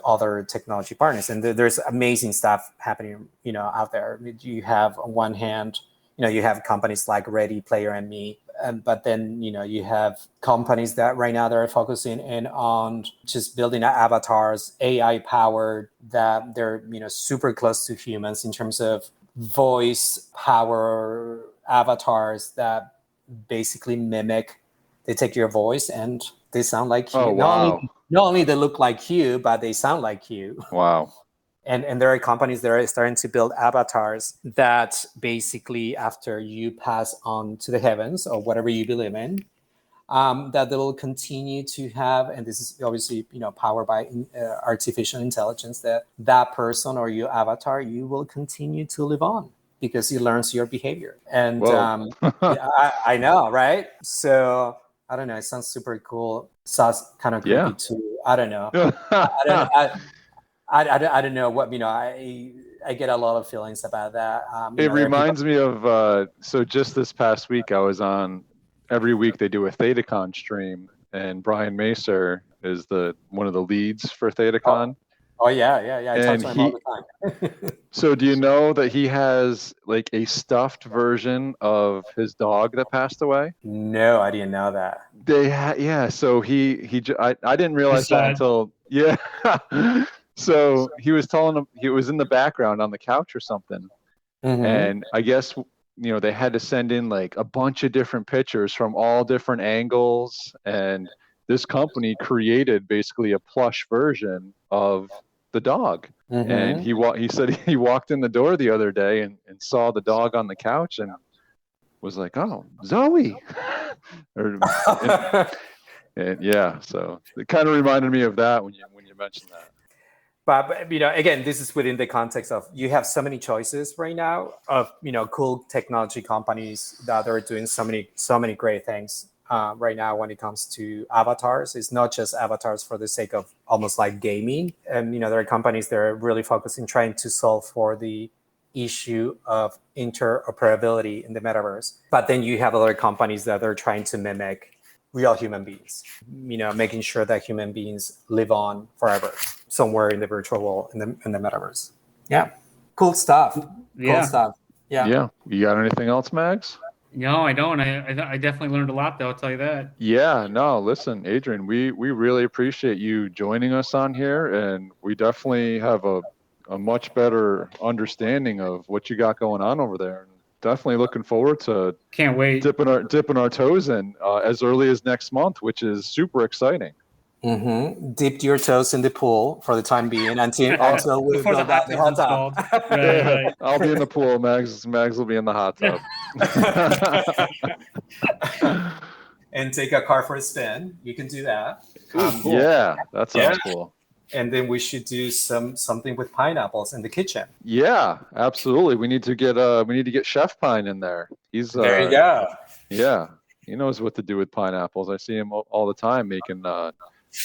other technology partners. And there's amazing stuff happening, out there. You have on one hand, you have companies like Ready Player and Me, but then you have companies that right now they're focusing in on just building avatars, AI powered, that they're super close to humans in terms of voice power avatars that basically mimic. They take your voice and they sound like you. Oh, wow. Not only they look like you, but they sound like you. Wow. And there are companies that are starting to build avatars that basically, after you pass on to the heavens or whatever you believe in, that they will continue to have, and this is obviously powered by artificial intelligence, that person or your avatar, you will continue to live on because it learns your behavior. And I know, right? So I don't know. It sounds super cool. Sounds kind of creepy too. I don't know. I don't know what, I get a lot of feelings about that. It reminds me of, so just this past week, I was on, every week they do a TheTaCon stream, and Brian Macer is one of the leads for TheTaCon. Oh yeah. I talk to him all the time. So do you know that he has like a stuffed version of his dog that passed away? No, I didn't know that. So I didn't realize that until, So he was telling him, he was in the background on the couch or something. Mm-hmm. And I guess, they had to send in like a bunch of different pictures from all different angles. And this company created basically a plush version of the dog. Mm-hmm. And he said he walked in the door the other day and saw the dog on the couch and was like, "Oh, Zoe." So it kind of reminded me of that when you mentioned that. But again, this is within the context of you have so many choices right now of cool technology companies that are doing so many great things right now when it comes to avatars. It's not just avatars for the sake of almost like gaming, and there are companies that are really focusing trying to solve for the issue of interoperability in the metaverse. But then you have other companies that are trying to mimic real human beings, making sure that human beings live on forever somewhere in the virtual world, in the metaverse. Yeah. Cool stuff. Yeah. Cool stuff. Yeah. Yeah. You got anything else, Mags? No, I don't. I definitely learned a lot, though. I'll tell you that. Yeah. No, listen, Adrian, we really appreciate you joining us on here, and we definitely have a much better understanding of what you got going on over there. Definitely looking forward to can't wait dipping our toes in as early as next month, which is super exciting. Mm-hmm. Dipped your toes in the pool for the time being until we build out the hot tub. Right. I'll be in the pool. Mags will be in the hot tub. And take a car for a spin. You can do that. Cool. Yeah, that sounds cool. And then we should do something with pineapples in the kitchen. Yeah, absolutely. We need to get Chef Pine in there. He's there you go. Yeah, he knows what to do with pineapples. I see him all the time making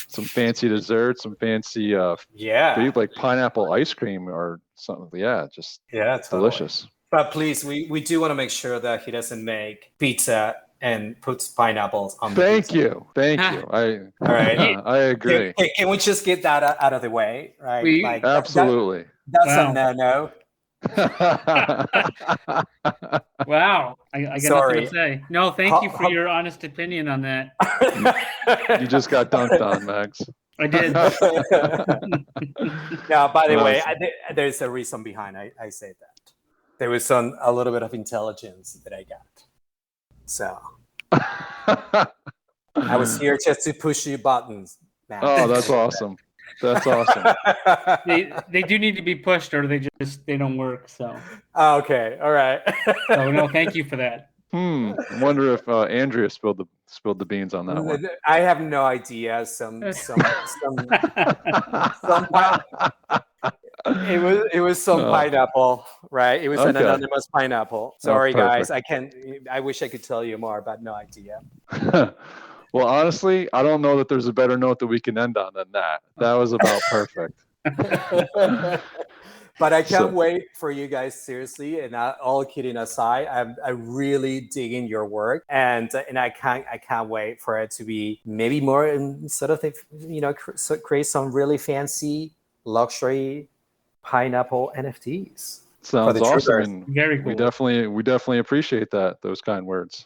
some fancy desserts, some fancy like pineapple ice cream or something. Yeah, just totally. Delicious. But please, we do want to make sure that he doesn't make pizza and puts pineapples on the pizza. Thank you. All right. I agree. Can we just get that out of the way, right? Absolutely. That's a no-no. Wow. I got Sorry. nothing to say. No, thank you for your honest opinion on that. You just got dunked on, Max. I did. Now, by the way, Awesome. there's a reason behind I say that. There was a little bit of intelligence that I got. So I was here just to push your buttons, Max. Oh, that's awesome. That's awesome. They do need to be pushed, or they don't work. So Okay, all right. so no, thank you for that. I wonder if Andrea spilled the beans on that one. I have no idea. It was some pineapple, right? It was an anonymous pineapple. Sorry, guys. I wish I could tell you more, but no idea. Well, honestly, I don't know that there's a better note that we can end on than that. That was about perfect. But I can't wait for you guys, seriously, and all kidding aside, I'm really digging your work, and I can't wait for it to be maybe more sort of create some really fancy luxury pineapple NFTs. Sounds awesome, and very cool. We definitely appreciate those kind words.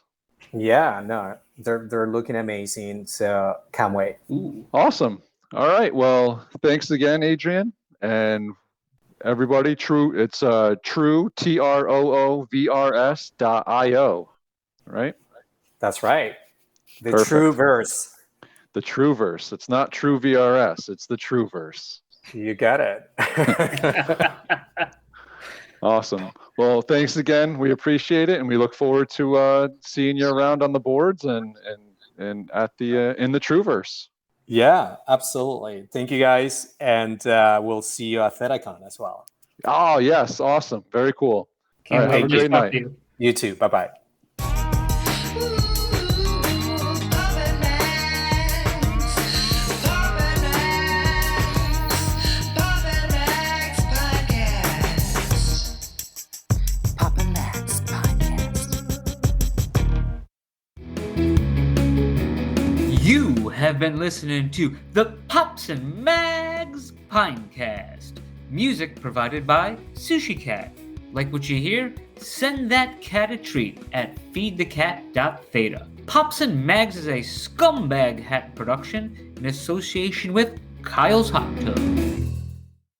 Yeah, no, they're looking amazing, so can't wait. Ooh. Awesome. All right, well, thanks again, Adrian, and everybody. It's TrooVRS.io, right? That's right. The Perfect. TrooVRS. The TrooVRS. It's not TrooVRS. It's the TrooVRS. You got it. Awesome. Well, thanks again. We appreciate it, and we look forward to seeing you around on the boards and at the in the TrooVRS. Yeah, absolutely. Thank you, guys, and we'll see you at THETACon as well. Oh yes, awesome. Very cool. All right, have a great night. You too. Bye-bye. You have been listening to the Pops and Mags Pinecast. Music provided by Sushi Cat. Like what you hear? Send that cat a treat at feedthecat.theta. Pops and Mags is a scumbag hat production in association with Kyle's Hot Tub.